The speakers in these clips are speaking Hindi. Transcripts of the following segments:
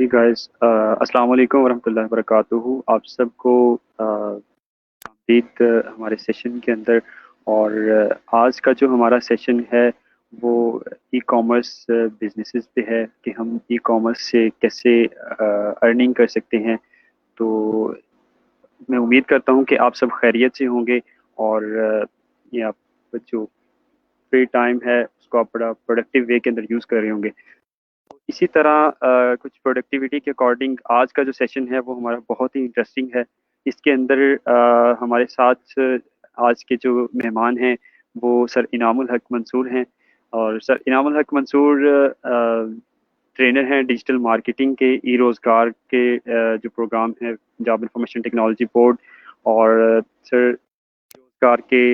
जी गाइस, अस्सलाम वालेकुम वरहमतुल्लाहि वबरकातुहू। आप सबको आमदीद हमारे सेशन के अंदर। और आज का जो हमारा सेशन है वो ई कॉमर्स बिजनेसेस पे है कि हम ई कॉमर्स से कैसे अर्निंग कर सकते हैं। तो मैं उम्मीद करता हूँ कि आप सब खैरियत से होंगे और ये आप जो फ्री टाइम है उसको आप बड़ा प्रोडक्टिव वे के अंदर यूज़ कर रहे होंगे। इसी तरह कुछ प्रोडक्टिविटी के अकॉर्डिंग आज का जो सेशन है वो हमारा बहुत ही इंटरेस्टिंग है। इसके अंदर हमारे साथ आज के जो मेहमान हैं वो सर इनामुल हक मंसूर हैं। और सर इनामुल हक मंसूर ट्रेनर हैं डिजिटल मार्केटिंग के, ई रोज़गार के जो प्रोग्राम है पंजाब इंफॉर्मेशन टेक्नोलॉजी बोर्ड। और सर रोज़गार के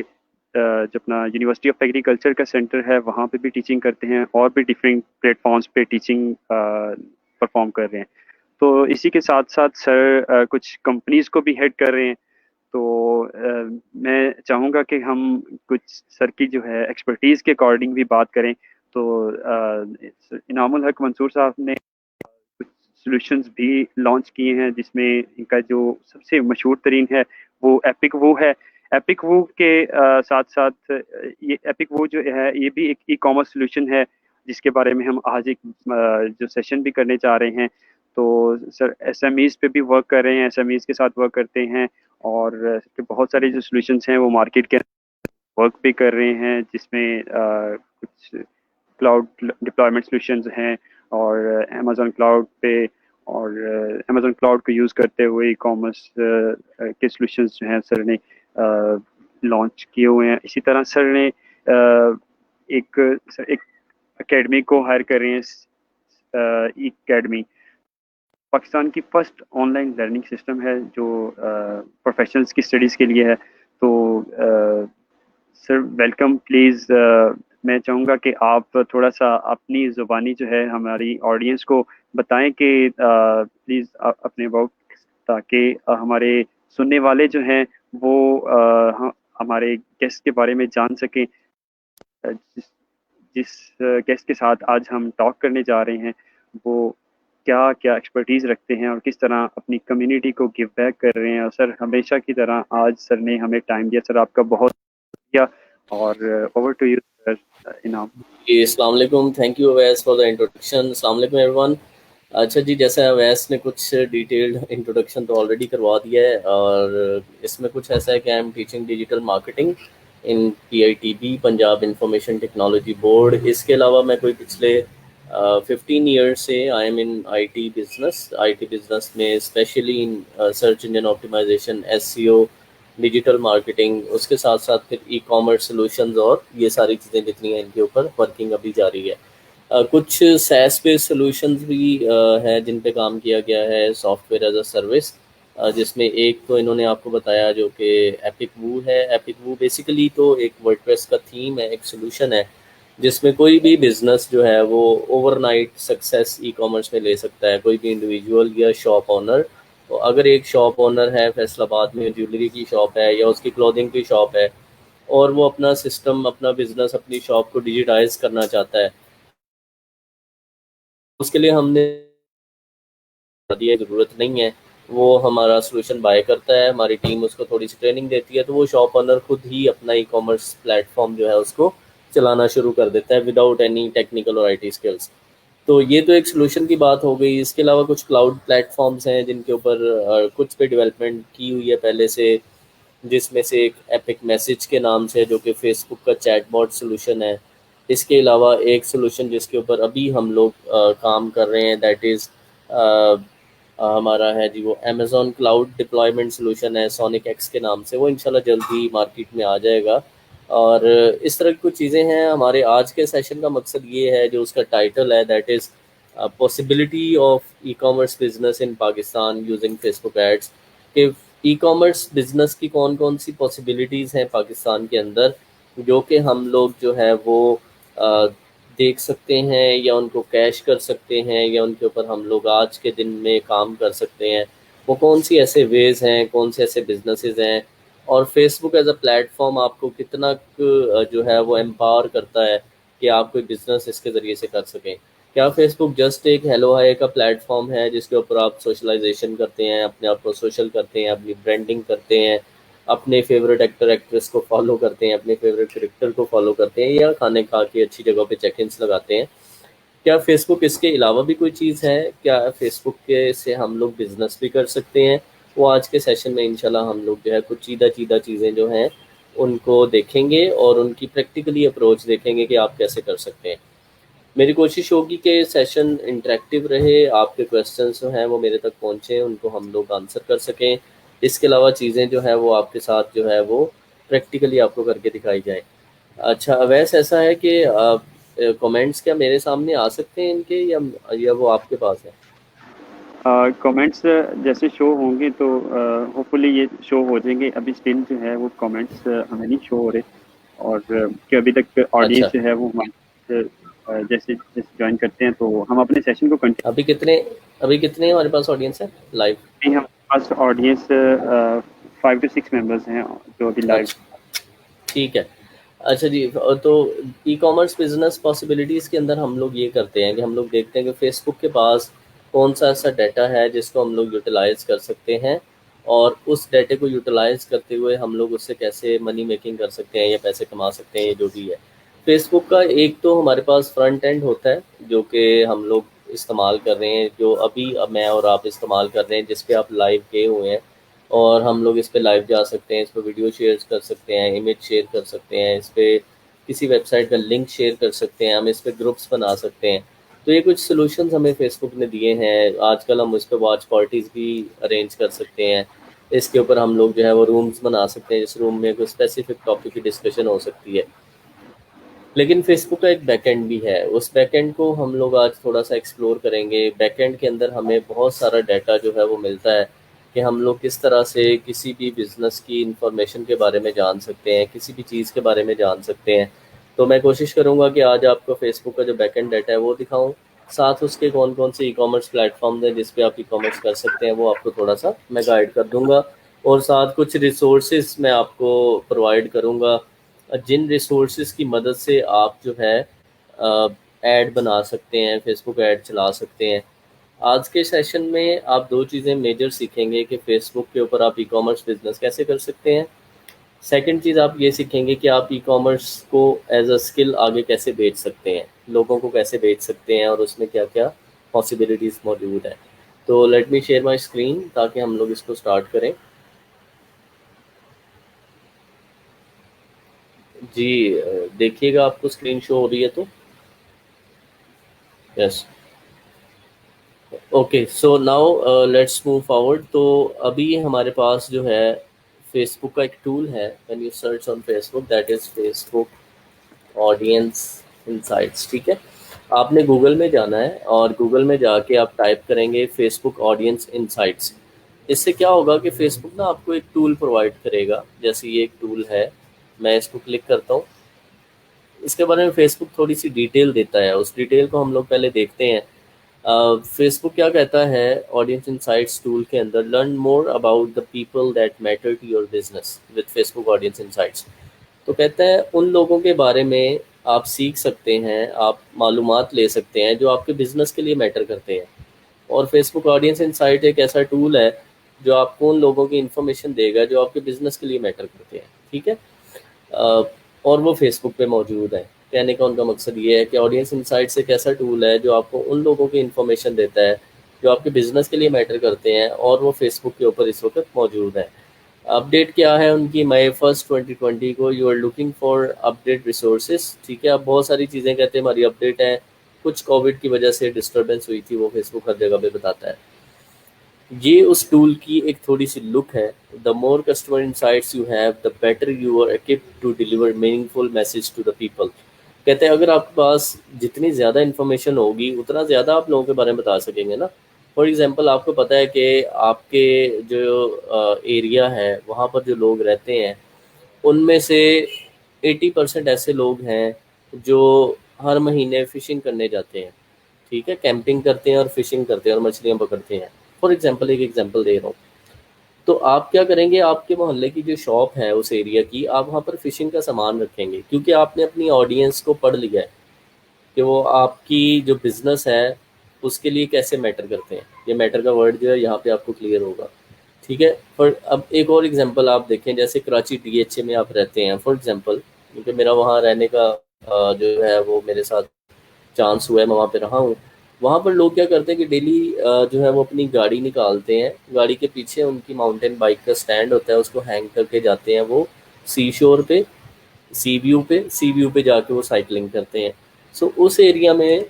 जो अपना यूनिवर्सिटी ऑफ एग्रीकल्चर का सेंटर है वहाँ पे भी टीचिंग करते हैं और भी डिफरेंट प्लेटफॉर्म्स पे टीचिंग परफॉर्म कर रहे हैं। तो इसी के साथ साथ सर कुछ कंपनीज को भी हेड कर रहे हैं। तो मैं चाहूँगा कि हम कुछ सर की जो है एक्सपर्टीज़ के अकॉर्डिंग भी बात करें। तो इनामुल हक मंसूर साहब ने कुछ सॉल्यूशंस भी लॉन्च किए हैं जिसमें इनका जो सबसे मशहूर तरीन है वो एपिक वो है। एपिक वो के साथ साथ ये एपिक वो जो है ये भी एक ई कॉमर्स सॉल्यूशन है जिसके बारे में हम आज एक जो सेशन भी करने जा रहे हैं। तो सर एसएमईज पे भी वर्क कर रहे हैं, एसएमईज के साथ वर्क करते हैं। और बहुत सारे जो सॉल्यूशंस हैं वो मार्केट के वर्क भी कर रहे हैं जिसमें कुछ क्लाउड डिप्लॉयमेंट सॉल्यूशंस हैं और अमेज़न क्लाउड पे और अमेज़न क्लाउड को यूज़ करते हुए ई कॉमर्स के सॉल्यूशंस जो हैं सर ने लॉन्च किए हुए हैं। इसी तरह सर ने एक एकेडमी को हायर कर रहे हैं, ई एकेडमी पाकिस्तान की फर्स्ट ऑनलाइन लर्निंग सिस्टम है जो प्रोफेशनल्स की स्टडीज़ के लिए है। तो सर वेलकम प्लीज़। मैं चाहूँगा कि आप थोड़ा सा अपनी ज़ुबानी जो है हमारी ऑडियंस को बताएं कि प्लीज़ अपने अबाउट, ताकि हमारे सुनने वाले जो हैं वो हमारे गेस्ट के बारे में जान सकें। जिस जिस गेस्ट के साथ आज हम टॉक करने जा रहे हैं वो क्या क्या एक्सपर्टीज़ रखते हैं और किस तरह अपनी कम्युनिटी को गिव बैक कर रहे हैं। और सर हमेशा की तरह आज सर ने हमें टाइम दिया, सर आपका बहुत शुक्रिया। और ओवर टू यू सर इनाम। जी, अस्सलाम वालेकुम। Thank you Awais for the introduction. अस्सलाम वालेकुम एवरीवन। अच्छा जी, जैसे अवैस ने कुछ डिटेल्ड इंट्रोडक्शन तो ऑलरेडी करवा दिया है और इसमें कुछ ऐसा है कि I am teaching digital marketing in PITB Punjab information technology board. इसके अलावा मैं कोई पिछले 15 ईयर्स से I am in IT business में specially in search engine optimisation, SEO, digital marketing, उसके साथ साथ फिर ई कॉमर्स सॉल्यूशंस और ये सारी चीज़ें जितनी हैं इनके ऊपर वर्किंग अभी जारी है। कुछ सैस बेस्ड सॉल्यूशंस भी हैं जिन पे काम किया गया है, सॉफ्टवेयर एज अ सर्विस, जिसमें एक तो इन्होंने आपको बताया जो कि एपिक वू है। एपिक वू बेसिकली तो एक वर्डप्रेस का थीम है, एक सॉल्यूशन है जिसमें कोई भी बिजनेस जो है वो ओवरनाइट सक्सेस ई कॉमर्स में ले सकता है। कोई भी इंडिविजुअल या शॉप ओनर, तो अगर एक शॉप ओनर है फैसलाबाद में, ज्वेलरी की शॉप है या उसकी क्लोथिंग की शॉप है, और वो अपना सिस्टम, अपना बिजनेस, अपनी शॉप को डिजिटाइज करना चाहता है, उसके लिए हमने दिया ज़रूरत नहीं है, वो हमारा सोल्यूशन बाय करता है, हमारी टीम उसको थोड़ी सी ट्रेनिंग देती है, तो वो शॉप ओनर खुद ही अपना ई कॉमर्स प्लेटफॉर्म जो है उसको चलाना शुरू कर देता है विदाउट एनी टेक्निकल और आईटी स्किल्स। तो ये तो एक सोल्यूशन की बात हो गई। इसके अलावा कुछ क्लाउड प्लेटफॉर्म्स हैं जिनके ऊपर कुछ पे डेवलपमेंट की हुई है पहले से, जिसमें से एक एपिक मैसेज के नाम से जो कि फेसबुक का चैटबॉट सोल्यूशन है। इसके अलावा एक सोल्यूशन जिसके ऊपर अभी हम लोग काम कर रहे हैं, दैट इज़ हमारा है जी वो अमेज़न क्लाउड डिप्लॉयमेंट सोल्यूशन है, सोनिक एक्स के नाम से। वो इंशाल्लाह जल्दी मार्केट में आ जाएगा। और इस तरह की कुछ चीज़ें हैं। हमारे आज के सेशन का मकसद ये है, जो उसका टाइटल है, that is possibility of e commerce business in Pakistan using Facebook ads, कि ई कॉमर्स बिजनेस की कौन कौन सी पॉसिबिलिटीज़ हैं पाकिस्तान के अंदर जो कि हम लोग जो है वो अ, देख सकते हैं या उनको कैश कर सकते हैं या उनके ऊपर हम लोग आज के दिन में काम कर सकते हैं। वो कौन सी ऐसे वेज हैं, कौन से ऐसे बिजनेसेस हैं, और फेसबुक एज अ प्लेटफॉर्म आपको कितना जो है वो एम्पावर करता है कि आप कोई बिजनेस इसके ज़रिए से कर सकें। क्या फेसबुक जस्ट एक हेलो हाय का प्लेटफॉर्म है जिसके ऊपर आप सोशलाइजेशन करते हैं, अपने आप को सोशल करते हैं, अपनी ब्रांडिंग करते हैं, अपने फेवरेट एक्टर एक्ट्रेस को फॉलो करते हैं, अपने फेवरेट क्रिकेटर को फॉलो करते हैं, या खाने खा के अच्छी जगह पे चेक इन्स लगाते हैं? क्या फेसबुक इसके अलावा भी कोई चीज़ है? क्या फेसबुक के से हम लोग बिजनेस भी कर सकते हैं? वो आज के सेशन में इंशाल्लाह हम लोग जो है कुछ सीधा सीधा चीज़ें जो हैं उनको देखेंगे और उनकी प्रैक्टिकली अप्रोच देखेंगे कि आप कैसे कर सकते हैं। मेरी कोशिश होगी कि सेशन इंटरेक्टिव रहे, आपके क्वेश्चंस जो हैं वो मेरे तक पहुँचे, उनको हम लोग आंसर कर सकें। इसके अलावा चीज़ें जो है वो आपके साथ जो है वो प्रैक्टिकली आपको करके दिखाई जाए। अच्छा अवैस, ऐसा है कि कमेंट्स क्या मेरे सामने आ सकते हैं इनके, या वो आपके पास है? कमेंट्स जैसे शो होंगे तो होपफुली ये शो हो जाएंगे। अभी स्टिल जो है वो कमेंट्स हमें नहीं शो हो रहे, और कि अभी तक ऑडियंस अच्छा, जो है वो हमारे जैसे जैसे ज्वाइन करते हैं तो हम अपने सेशन को कंटिन्यू। अभी कितने हमारे पास ऑडियंस है लाइव? हमारे पास ऑडियंस 5 to 6 मेंबर्स हैं जो अभी लाइव। अच्छा, ठीक है। अच्छा जी, तो ई कॉमर्स बिजनेस पॉसिबिलिटीज़ के अंदर हम लोग ये करते हैं कि हम लोग देखते हैं कि फेसबुक के पास कौन सा ऐसा डाटा है जिसको हम लोग यूटिलाइज कर सकते हैं, और उस डाटे को यूटिलाइज करते हुए हम लोग उससे कैसे मनी मेकिंग कर सकते हैं या पैसे कमा सकते हैं, ये जो भी है। फेसबुक का एक तो हमारे पास फ्रंट एंड होता है जो कि हम लोग इस्तेमाल कर रहे हैं, जो अभी अब मैं और आप इस्तेमाल कर रहे हैं, जिस पे आप लाइव गए हुए हैं, और हम लोग इस पे लाइव जा सकते हैं, इस पे वीडियो शेयर कर सकते हैं, इमेज शेयर कर सकते हैं, इस पे किसी वेबसाइट का लिंक शेयर कर सकते हैं, हम इस पे ग्रुप्स बना सकते हैं। तो ये कुछ सॉल्यूशंस हमें फेसबुक ने दिए हैं। आजकल हम उस पे वॉच पार्टीज़ भी अरेंज कर सकते हैं। इसके ऊपर हम लोग जो है वो रूम्स बना सकते हैं, जिस रूम में कोई स्पेसिफिक टॉपिक की डिस्कशन हो सकती है। लेकिन फेसबुक का एक बैकएंड भी है, उस बैकएंड को हम लोग आज थोड़ा सा एक्सप्लोर करेंगे। बैकएंड के अंदर हमें बहुत सारा डाटा जो है वो मिलता है कि हम लोग किस तरह से किसी भी बिज़नेस की इंफॉर्मेशन के बारे में जान सकते हैं, किसी भी चीज़ के बारे में जान सकते हैं। तो मैं कोशिश करूँगा कि आज आपको फेसबुक का जो बैकएंड डाटा है वो दिखाऊँ, साथ उसके कौन कौन से ई कॉमर्स प्लेटफॉर्म हैं जिस पे आप ई कॉमर्स कर सकते हैं वो आपको थोड़ा सा मैं गाइड कर दूँगा, और साथ कुछ रिसोर्सेज मैं आपको प्रोवाइड करूँगा जिन रिसोर्सेज की मदद से आप जो है ऐड बना सकते हैं, फेसबुक ऐड चला सकते हैं। आज के सेशन में आप दो चीज़ें मेजर सीखेंगे कि फेसबुक के ऊपर आप ई कॉमर्स बिजनेस कैसे कर सकते हैं। सेकंड चीज़ आप ये सीखेंगे कि आप ई कॉमर्स को एज अ स्किल आगे कैसे बेच सकते हैं, लोगों को कैसे बेच सकते हैं, और उसमें क्या क्या पॉसिबिलिटीज़ मौजूद हैं। तो let me share my screen ताकि हम लोग इसको स्टार्ट करें। जी, देखिएगा आपको स्क्रीन शो हो रही है तो? Yes. Okay, so now let's move forward. तो अभी हमारे पास जो है फेसबुक का एक टूल है, when you search on Facebook, that is Facebook audience insights. ठीक है, आपने गूगल में जाना है और गूगल में जाके आप टाइप करेंगे फेसबुक ऑडियंस इनसाइट्स। इससे क्या होगा कि फेसबुक ना आपको एक टूल प्रोवाइड करेगा, जैसे ये एक टूल है, मैं इसको क्लिक करता हूँ। इसके बारे में फेसबुक थोड़ी सी डिटेल देता है, उस डिटेल को हम लोग पहले देखते हैं। फेसबुक क्या कहता है ऑडियंस इनसाइट्स टूल के अंदर? Learn more about the people that matter to your business with Facebook audience insights. तो कहता है उन लोगों के बारे में आप सीख सकते हैं, आप मालूमात ले सकते हैं जो आपके बिजनेस के लिए मैटर करते हैं। और फेसबुक ऑडियंस इंसाइट एक ऐसा टूल है जो आपको उन लोगों की इन्फॉर्मेशन देगा जो आपके बिजनेस के लिए मैटर करते हैं। ठीक है, अ, और वो फेसबुक पे मौजूद है। कहने का उनका मकसद ये है कि ऑडियंस इंसाइट्स एक ऐसा टूल है जो आपको उन लोगों की इन्फॉर्मेशन देता है जो आपके बिजनेस के लिए मैटर करते हैं, और वो फेसबुक के ऊपर इस वक्त मौजूद है। अपडेट क्या है उनकी? मई 1 2020 को you are looking for update resources. ठीक है, अब बहुत सारी चीज़ें कहते हैं हमारी अपडेट है, कुछ कोविड की वजह से डिस्टर्बेंस हुई थी, वो फेसबुक हर जगह पे बताता है। ये उस टूल की एक थोड़ी सी लुक है। The more customer insights you have the better you are equipped to deliver meaningful message to the people. कहते हैं अगर आपके पास जितनी ज़्यादा इन्फॉर्मेशन होगी उतना ज़्यादा आप लोगों के बारे में बता सकेंगे ना। फॉर एग्जांपल आपको पता है कि आपके जो एरिया है वहाँ पर जो लोग रहते हैं उनमें से 80% ऐसे लोग हैं जो हर महीने फ़िशिंग करने जाते हैं। ठीक है, कैंपिंग करते हैं और फ़िशिंग करते हैं और मछलियाँ पकड़ते हैं। फॉर एग्जांपल एक एग्जांपल दे रहा हूँ। तो आप क्या करेंगे, आपके मोहल्ले की जो शॉप है उस एरिया की, आप वहाँ पर फ़िशिंग का सामान रखेंगे क्योंकि आपने अपनी ऑडियंस को पढ़ लिया है कि वो आपकी जो बिज़नेस है उसके लिए कैसे मैटर करते हैं। ये मैटर का वर्ड जो है यहाँ पे आपको क्लियर होगा, ठीक है। पर अब एक और एग्जांपल आप देखें, जैसे कराची DHA में आप रहते हैं फॉर एग्जांपल, क्योंकि मेरा वहाँ रहने का जो है वो मेरे साथ चांस हुआ है, मैं वहाँ पे रहा हूँ। वहाँ पर लोग क्या करते हैं कि डेली जो है वो अपनी गाड़ी निकालते हैं, गाड़ी के पीछे उनकी माउंटेन बाइक का स्टैंड होता है, उसको हैंग करके जाते हैं वो सी शोर पे, सी व्यू पे जाके वो साइकिलिंग करते हैं। सो उस एरिया में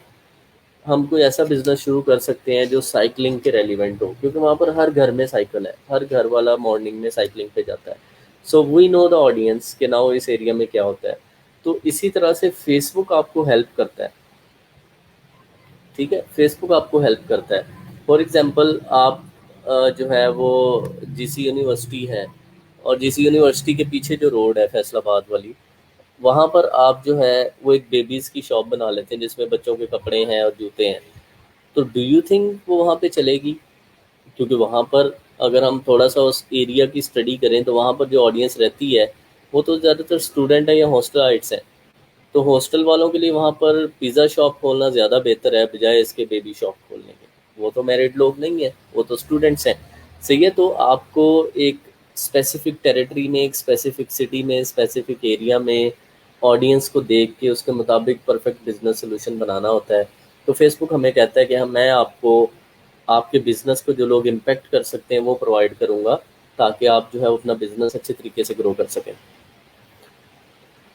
हम कोई ऐसा बिजनेस शुरू कर सकते हैं जो साइकिलिंग के रेलिवेंट हो, क्योंकि वहाँ पर हर घर में साइकिल है, हर घर वाला मॉर्निंग में साइकिलिंग पे जाता है। So we know the audience के नाउ इस एरिया में क्या होता है। तो इसी तरह से फेसबुक आपको हेल्प करता है, ठीक है। फेसबुक आपको हेल्प करता है। फॉर एग्जांपल आप जो है वो जीसी यूनिवर्सिटी है, और जीसी यूनिवर्सिटी के पीछे जो रोड है फैसलाबाद वाली, वहाँ पर आप जो है वो एक बेबीज़ की शॉप बना लेते हैं जिसमें बच्चों के कपड़े हैं और जूते हैं। तो डू यू थिंक वो वहाँ पे चलेगी? क्योंकि वहाँ पर अगर हम थोड़ा सा उस एरिया की स्टडी करें तो वहाँ पर जो ऑडियंस रहती है वो तो ज़्यादातर स्टूडेंट है या हॉस्टलाइट्स हैं। तो हॉस्टल वालों के लिए वहाँ पर पिज़्ज़ा शॉप खोलना ज़्यादा बेहतर है बजाय इसके बेबी शॉप खोलने के। वो तो मैरिड लोग नहीं है, वो तो स्टूडेंट्स हैं, सही है। तो आपको एक स्पेसिफिक टेरिटरी में, एक स्पेसिफिक सिटी में, स्पेसिफिक एरिया में ऑडियंस को देख के उसके मुताबिक परफेक्ट बिजनेस सोल्यूशन बनाना होता है। तो फेसबुक हमें कहता है कि हम मैं आपको आपके बिजनेस को जो लोग इम्पेक्ट कर सकते हैं वो प्रोवाइड करूँगा, ताकि आप जो है अपना बिजनेस अच्छे तरीके से ग्रो कर सकें।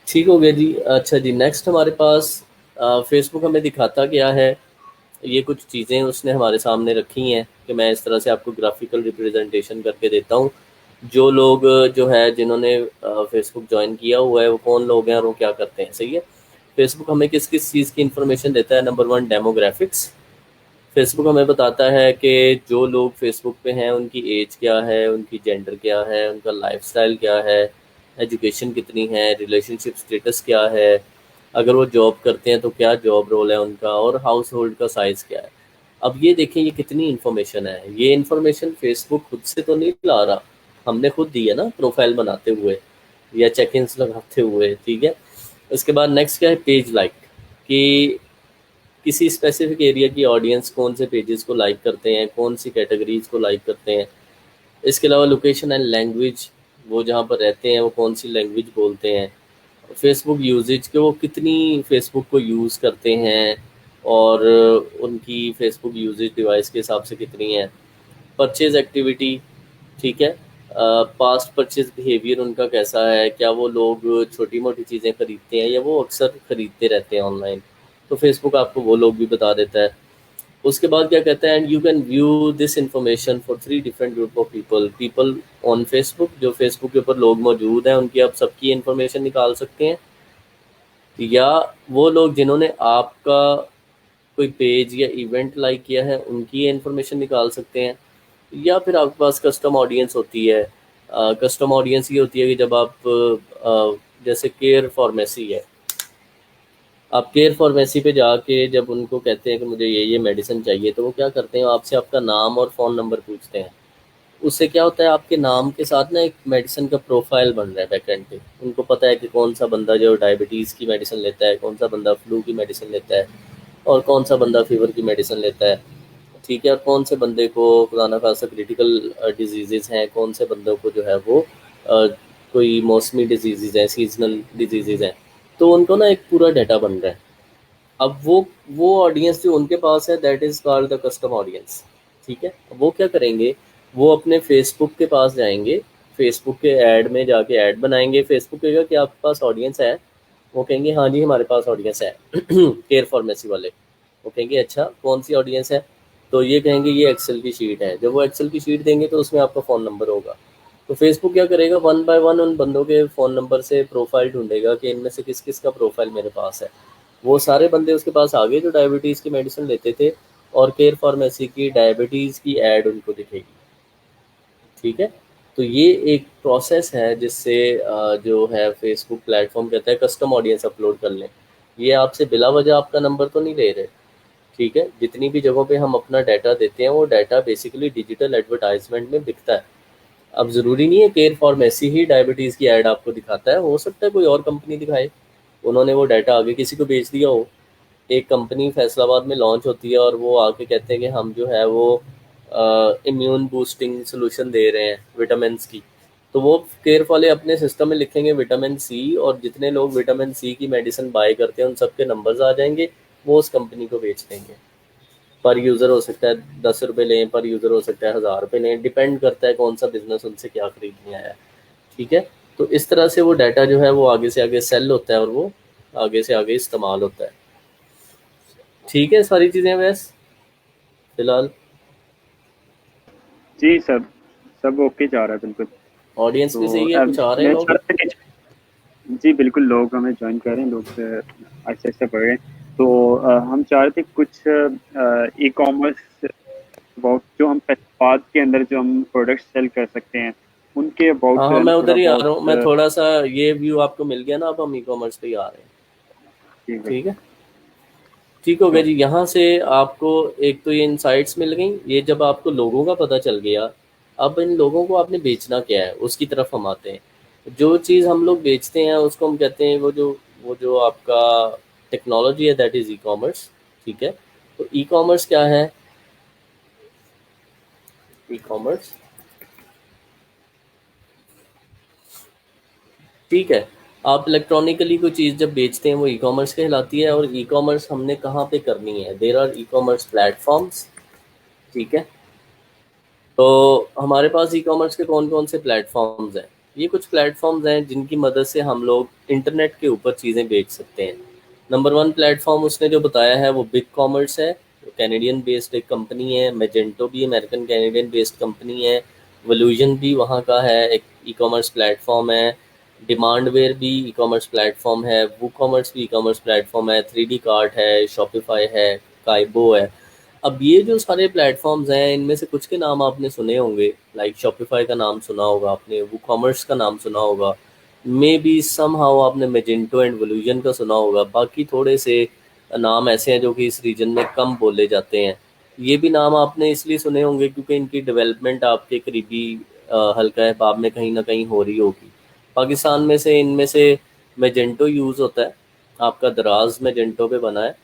ठीक हो गया जी। अच्छा जी, नेक्स्ट हमारे पास फेसबुक हमें दिखाता क्या है। ये कुछ चीज़ें उसने हमारे सामने रखी हैं कि मैं इस तरह से आपको ग्राफिकल रिप्रेजेंटेशन करके देता हूँ। जो लोग जो है जिन्होंने फेसबुक ज्वाइन किया हुआ है वो कौन लोग हैं और वो क्या करते हैं, सही है। फेसबुक हमें किस किस चीज़ की इंफॉर्मेशन देता है। Number one, demographics. फेसबुक हमें बताता है कि जो लोग फेसबुक पे हैं उनकी एज क्या है, उनकी जेंडर क्या है, उनका लाइफस्टाइल क्या है, एजुकेशन कितनी है, रिलेशनशिप स्टेटस क्या है, अगर वो जॉब करते हैं तो क्या जॉब रोल है उनका, और हाउस होल्ड का साइज़ क्या है। अब ये देखें ये कितनी इन्फॉर्मेशन है। ये इन्फॉर्मेशन फेसबुक खुद से तो नहीं ला रहा, हमने खुद दी है ना प्रोफाइल बनाते हुए या चेक इन्स लगाते हुए, ठीक है। उसके बाद नेक्स्ट क्या है, पेज लाइक, कि किसी स्पेसिफिक एरिया की ऑडियंस कौन से पेजेस को लाइक करते हैं, कौन सी कैटेगरीज को लाइक करते हैं। इसके अलावा लोकेशन एंड लैंग्वेज, वो जहाँ पर रहते हैं वो कौन सी लैंग्वेज बोलते हैं। फेसबुक यूजेज के वो कितनी फेसबुक को यूज़ करते हैं, और उनकी फेसबुक यूजेज डिवाइस के हिसाब से कितनी है। परचेज एक्टिविटी, ठीक है। पास्ट परचेज बिहेवियर उनका कैसा है, क्या वो लोग छोटी मोटी चीज़ें खरीदते हैं या वो अक्सर खरीदते रहते हैं ऑनलाइन। तो फेसबुक आपको वो लोग भी बता देता है। उसके बाद क्या कहता है, and you can view this information for 3 different group of people. People on Facebook, जो फेसबुक के ऊपर लोग मौजूद हैं उनकी आप सबकी इंफॉर्मेशन निकाल सकते हैं, या वो लोग जिन्होंने आपका कोई पेज या इवेंट लाइक किया है उनकी इंफॉर्मेशन निकाल सकते हैं, या फिर आपके पास कस्टम ऑडियंस होती है। कस्टम ऑडियंस ये होती है कि जब आप जैसे केयर फार्मेसी है, आप केयर फार्मेसी पे जाके जब उनको कहते हैं कि मुझे ये मेडिसिन चाहिए, तो वो क्या करते हैं, आपसे आपका नाम और फ़ोन नंबर पूछते हैं। उससे क्या होता है, आपके नाम के साथ ना एक मेडिसिन का प्रोफाइल बन रहा है बैकएंड पे। उनको पता है कि कौन सा बंदा जो डायबिटीज़ की मेडिसिन लेता है, कौन सा बंदा फ्लू की मेडिसिन लेता है, और कौन सा बंदा फीवर की मेडिसिन लेता है, ठीक है। और कौन से बंदे को खुदा ना खासा क्रिटिकल डिजीज़ हैं, कौन से बंदों को जो है वो अ, कोई मौसमी डिजीज़ हैं, सीजनल डिजीज़ हैं। तो उनको ना एक पूरा डाटा बन रहा है। अब वो ऑडियंस जो उनके पास है that is called the custom audience, ठीक है। अब वो क्या करेंगे, वो अपने फेसबुक के पास जाएंगे, फेसबुक के ऐड में जाके ऐड बनाएंगे। फेसबुक कहेगा कि आपके पास ऑडियंस है, वो कहेंगे हाँ जी हमारे पास ऑडियंस है केयर फार्मेसी वाले। वो कहेंगे अच्छा कौन सी ऑडियंस है, तो ये कहेंगे ये एक्सेल की शीट है। जब वो एक्सेल की शीट देंगे तो उसमें आपका फ़ोन नंबर होगा। तो फेसबुक क्या करेगा, वन बाय वन उन बंदों के फ़ोन नंबर से प्रोफाइल ढूंढेगा कि इनमें से किस किस का प्रोफाइल मेरे पास है। वो सारे बंदे उसके पास आ गए जो डायबिटीज़ की मेडिसिन लेते थे, और केयर फार्मेसी की डायबिटीज़ की ऐड उनको दिखेगी, ठीक है। तो ये एक प्रोसेस है जिससे जो है फेसबुक प्लेटफॉर्म कहता है कस्टम ऑडियंस अपलोड कर लें। ये आपसे बिला वजह आपका नंबर तो नहीं ले रहे, ठीक है। जितनी भी जगहों पे हम अपना डाटा देते हैं वो डाटा बेसिकली डिजिटल एडवर्टाइजमेंट में बिकता है। अब ज़रूरी नहीं है केयर फार्मेसी ही डायबिटीज़ की ऐड आपको दिखाता है, हो सकता है कोई और कंपनी दिखाए, उन्होंने वो डाटा आगे किसी को बेच दिया हो, एक कंपनी फैसलाबाद में लॉन्च होती है और वो आके कहते हैं कि हम जो है वो इम्यून बूस्टिंग सोल्यूशन दे रहे हैं विटामिन की। तो वो केयर वाले अपने सिस्टम में लिखेंगे विटामिन सी, और जितने लोग विटामिन सी की मेडिसिन बाय करते हैं उन सबके नंबर्स आ जाएंगे, वो उस कंपनी को बेच देंगे। पर यूज़र हो सकता है 10 रुपये लें, पर यूज़र हो सकता है 1000 रुपये लें, डिपेंड करता है कौन सा बिजनेस उनसे क्या खरीदने आया है। ठीक है। तो इस तरह से वो डाटा जो है वो आगे से आगे सेल होता है और वो आगे से आगे इस्तेमाल होता है। ठीक है, सारी चीज़ें वैस फिलहाल जी सब सब ओके जा रहा है बिल्कुल। ऑडियंस भी तो सही है, कुछ आ रहे हैं मैं लोग? चाह रहा था कि जी बिल्कुल, लोग हमें ज्वाइन कर रहे हैं, लोग ऐसे ऐसे बढ़ रहे हैं। तो हम चाह रहे थे कुछ ई कॉमर्स अबाउट, जो हम उत्पाद के अंदर जो हम प्रोडक्ट सेल कर सकते हैं उनके अबाउट हाँ जो हाँ, है ना मैं थोड़ा उधर ही आ बहुत रहा हूँ। मैं थोड़ा सा ये व्यू आपको मिल गया ना, अब हम ई कॉमर्स पे ही आ रहे हैं। ठीक है। ठीक है, ठीक हो गया तो जी। यहाँ से आपको एक तो ये इनसाइट्स मिल गई, ये जब आपको लोगों का पता चल गया, अब इन लोगों को आपने बेचना क्या है उसकी तरफ हम आते हैं। जो चीज़ हम लोग बेचते हैं उसको हम कहते हैं वो जो आपका टेक्नोलॉजी है, दैट इज़ ई कॉमर्स। ठीक है। तो ई कॉमर्स क्या है? ई कॉमर्स, ठीक है, आप इलेक्ट्रॉनिकली कोई चीज़ जब बेचते हैं वो ई कॉमर्स कहलाती है। और ई कॉमर्स हमने कहाँ पे करनी है? There R e commerce platforms. ठीक है। तो हमारे पास ई कॉमर्स के कौन कौन से प्लेटफॉर्म्स हैं? ये कुछ प्लेटफॉर्म्स हैं जिनकी मदद से हम लोग इंटरनेट के ऊपर चीज़ें बेच सकते हैं। नंबर वन प्लेटफॉर्म उसने जो बताया है वो बिग कॉमर्स है। कैनेडियन बेस्ड एक कंपनी है। मेजेंटो भी अमेरिकन कैनेडियन बेस्ड कंपनी है। वोल्यूजन भी वहाँ का है, एक ई कॉमर्स प्लेटफॉर्म है। डिमांडवेयर भी ई कॉमर्स प्लेटफॉर्म है। वो कॉमर्स भी ई कॉमर्स प्लेटफॉर्म है। 3D कार्ट है, शॉपिफाई है, काइबो है। अब ये जो सारे प्लेटफॉर्म्स हैं इनमें से कुछ के नाम आपने सुने होंगे, लाइक शॉपिफाई का नाम सुना होगा आपने, वो कॉमर्स का नाम सुना होगा, मे बी सम हाउ आपने मेजेंटो एंड वोल्यूजन का सुना होगा। बाकी थोड़े से नाम ऐसे हैं जो कि इस रीजन में कम बोले जाते हैं। ये भी नाम आपने इसलिए सुने होंगे क्योंकि इनकी डेवलपमेंट आपके करीबी हल्का बाब में कहीं ना कहीं हो रही होगी। पाकिस्तान में से इनमें से मेजेंटो यूज़ होता है, आपका दराज मेजेंटो पे बना है।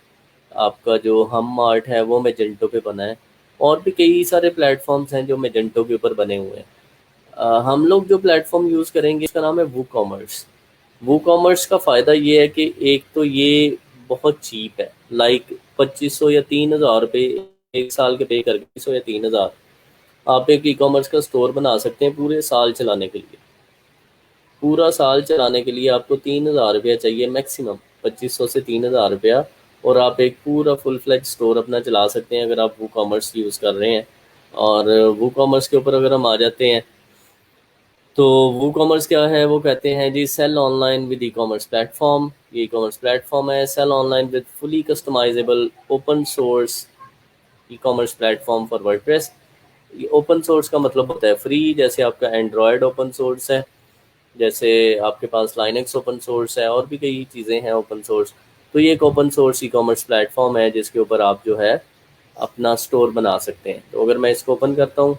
आपका जो हम मार्ट है वो मेजेंटो पे बना है। और भी कई सारे प्लेटफॉर्म्स हैं जो मेजेंटो के ऊपर बने हुए हैं। हम लोग जो प्लेटफॉर्म यूज़ करेंगे इसका नाम है वो कॉमर्स। वो कॉमर्स का फ़ायदा ये है कि एक तो ये बहुत चीप है, लाइक 2500 या 3000 रुपये एक साल के पे करके, 2500 या 3000 आप एक ई कॉमर्स का स्टोर बना सकते हैं पूरे साल चलाने के लिए। पूरा साल चलाने के लिए आपको 3000 रुपया चाहिए मैक्सिमम, 2500 से 3000 रुपया। और आप एक पूरा फुल फ्लेज स्टोर अपना चला सकते हैं अगर आप वो कॉमर्स यूज़ कर रहे हैं। और वो कॉमर्स के ऊपर अगर हम आ जाते हैं तो वो कॉमर्स क्या है? वो कहते हैं जी sell online with e-commerce platform. ये ई कॉमर्स प्लेटफॉर्म है, sell online with fully customisable open source e-commerce platform for WordPress. ये ओपन सोर्स का मतलब होता है फ्री, जैसे आपका एंड्रॉयड ओपन सोर्स है, जैसे आपके पास लाइनक्स ओपन सोर्स है, और भी कई चीज़ें हैं ओपन सोर्स। तो ये एक open source e-commerce platform है जिसके ऊपर आप जो है अपना स्टोर बना सकते हैं। तो अगर मैं इसको ओपन करता हूँ,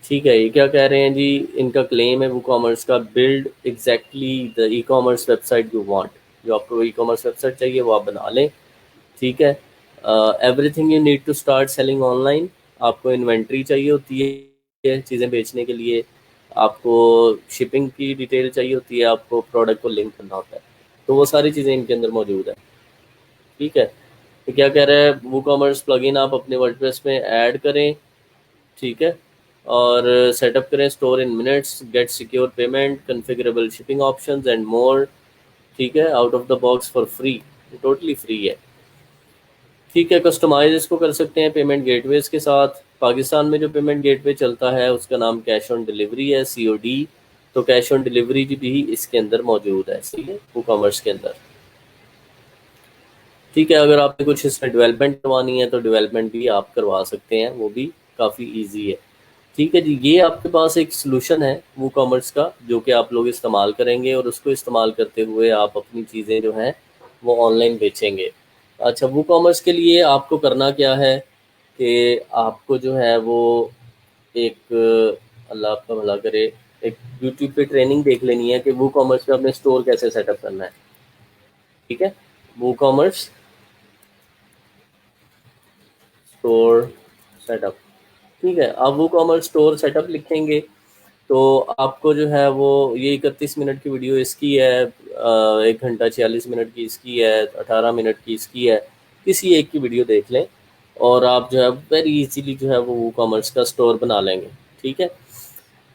ठीक है, ये क्या कह रहे हैं जी? इनका क्लेम है वो कॉमर्स का, build exactly the e commerce website you want. जो आपको ई कॉमर्स वेबसाइट चाहिए वो आप बना लें। ठीक है। Everything you need to start selling online. आपको इन्वेंट्री चाहिए होती है चीज़ें बेचने के लिए, आपको शिपिंग की डिटेल चाहिए होती है, आपको प्रोडक्ट को लिंक करना होता है। तो वो सारी चीज़ें इनके अंदर मौजूद है। ठीक है। तो क्या कह रहा है? वो कॉमर्स प्लगइन आप अपने वर्डप्रेस में ऐड करें। ठीक है। और सेटअप करें store in minutes, get secure payment, configurable shipping options and more. ठीक है, out of the box for free, totally free है। ठीक है, कस्टमाइज इसको कर सकते हैं पेमेंट गेटवेज के साथ। पाकिस्तान में जो पेमेंट गेटवे चलता है उसका नाम कैश ऑन डिलीवरी है, COD। तो कैश ऑन डिलीवरी भी इसके अंदर मौजूद है, ठीक है, ई कॉमर्स के अंदर। ठीक है, अगर आपने कुछ इसमें डेवलपमेंट करवानी है तो डेवलपमेंट भी आप करवा सकते हैं, वो भी काफ़ी ईजी है। ठीक है जी, ये आपके पास एक सलूशन है वो कॉमर्स का जो कि आप लोग इस्तेमाल करेंगे, और उसको इस्तेमाल करते हुए आप अपनी चीज़ें जो हैं वो ऑनलाइन बेचेंगे। अच्छा, वो कॉमर्स के लिए आपको करना क्या है कि आपको जो है वो एक अल्लाह आपका भला करे, एक यूट्यूब पे ट्रेनिंग देख लेनी है कि वो कॉमर्स में अपने स्टोर कैसे सेटअप करना है। ठीक है, WooCommerce स्टोर सेटअप। ठीक है, आप WooCommerce स्टोर सेटअप लिखेंगे तो आपको जो है वो ये 31 मिनट की वीडियो इसकी है, 1 घंटा 46 मिनट की इसकी है, 18 मिनट की इसकी है, किसी एक की वीडियो देख लें और आप जो है वेरी इजीली जो है वो WooCommerce का स्टोर बना लेंगे। ठीक है,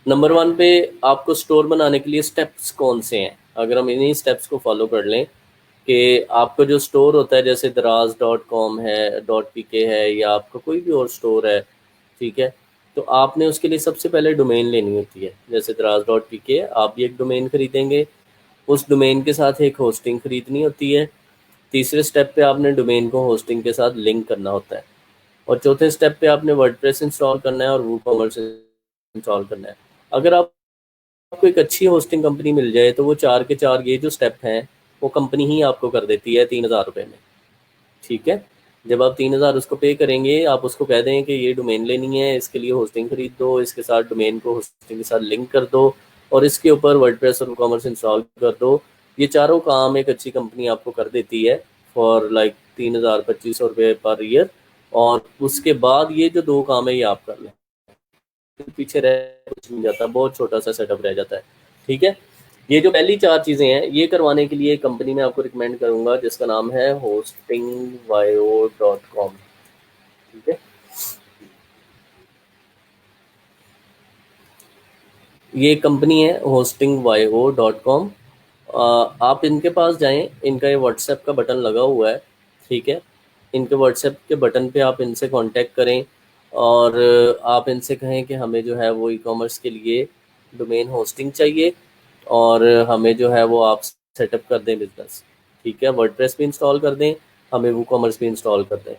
नंबर 1 पे आपको स्टोर बनाने के लिए स्टेप्स कौन से हैं, अगर हम इन्हीं स्टेप्स को फॉलो कर लें कि आपका जो स्टोर होता है जैसे दराज.com है, .pk है, या आपका कोई भी और स्टोर है, ठीक है, तो आपने उसके लिए सबसे पहले डोमेन लेनी होती है। जैसे दराज.pk आप भी एक डोमेन खरीदेंगे, उस डोमेन के साथ एक होस्टिंग खरीदनी होती है। तीसरे स्टेप पे आपने डोमेन को होस्टिंग के साथ लिंक करना होता है और चौथे स्टेप पे आपने वर्डप्रेस इंस्टॉल करना है और WooCommerce इंस्टॉल करना है। अगर आपको एक अच्छी होस्टिंग कंपनी मिल जाए तो वो 4 के 4 ये जो स्टेप हैं वो कंपनी ही आपको कर देती है 3,000 रुपये में। ठीक है, जब आप 3,000 उसको पे करेंगे, आप उसको कह दें कि ये डोमेन लेनी है, इसके लिए होस्टिंग खरीद दो, इसके साथ डोमेन को होस्टिंग के साथ लिंक कर दो और इसके ऊपर वर्डप्रेस और WooCommerce इंस्टॉल कर दो। ये चारों काम एक अच्छी कंपनी आपको कर देती है फॉर लाइक 3,000-2,500 रुपये पर ईयर। और उसके बाद ये जो 2 काम है ये आप कर लें, पीछे रह कुछ नहीं जाता, बहुत छोटा सा सेटअप रह जाता है। ठीक है, ये जो पहली 4 चीज़ें हैं ये करवाने के लिए कंपनी में आपको रिकमेंड करूंगा जिसका नाम है hostingyo.com। ठीक है, ये कंपनी है hostingyo.com। आप इनके पास जाएं, इनका ये व्हाट्सएप का बटन लगा हुआ है। ठीक है, इनके व्हाट्सएप के बटन पे आप इनसे कांटेक्ट करें और आप इनसे कहें कि हमें जो है वो ई-कॉमर्स के लिए डोमेन होस्टिंग चाहिए और हमें जो है वो आप सेटअप कर दें बिजनेस। ठीक है, वर्डप्रेस भी इंस्टॉल कर दें, हमें WooCommerce भी इंस्टॉल कर दें।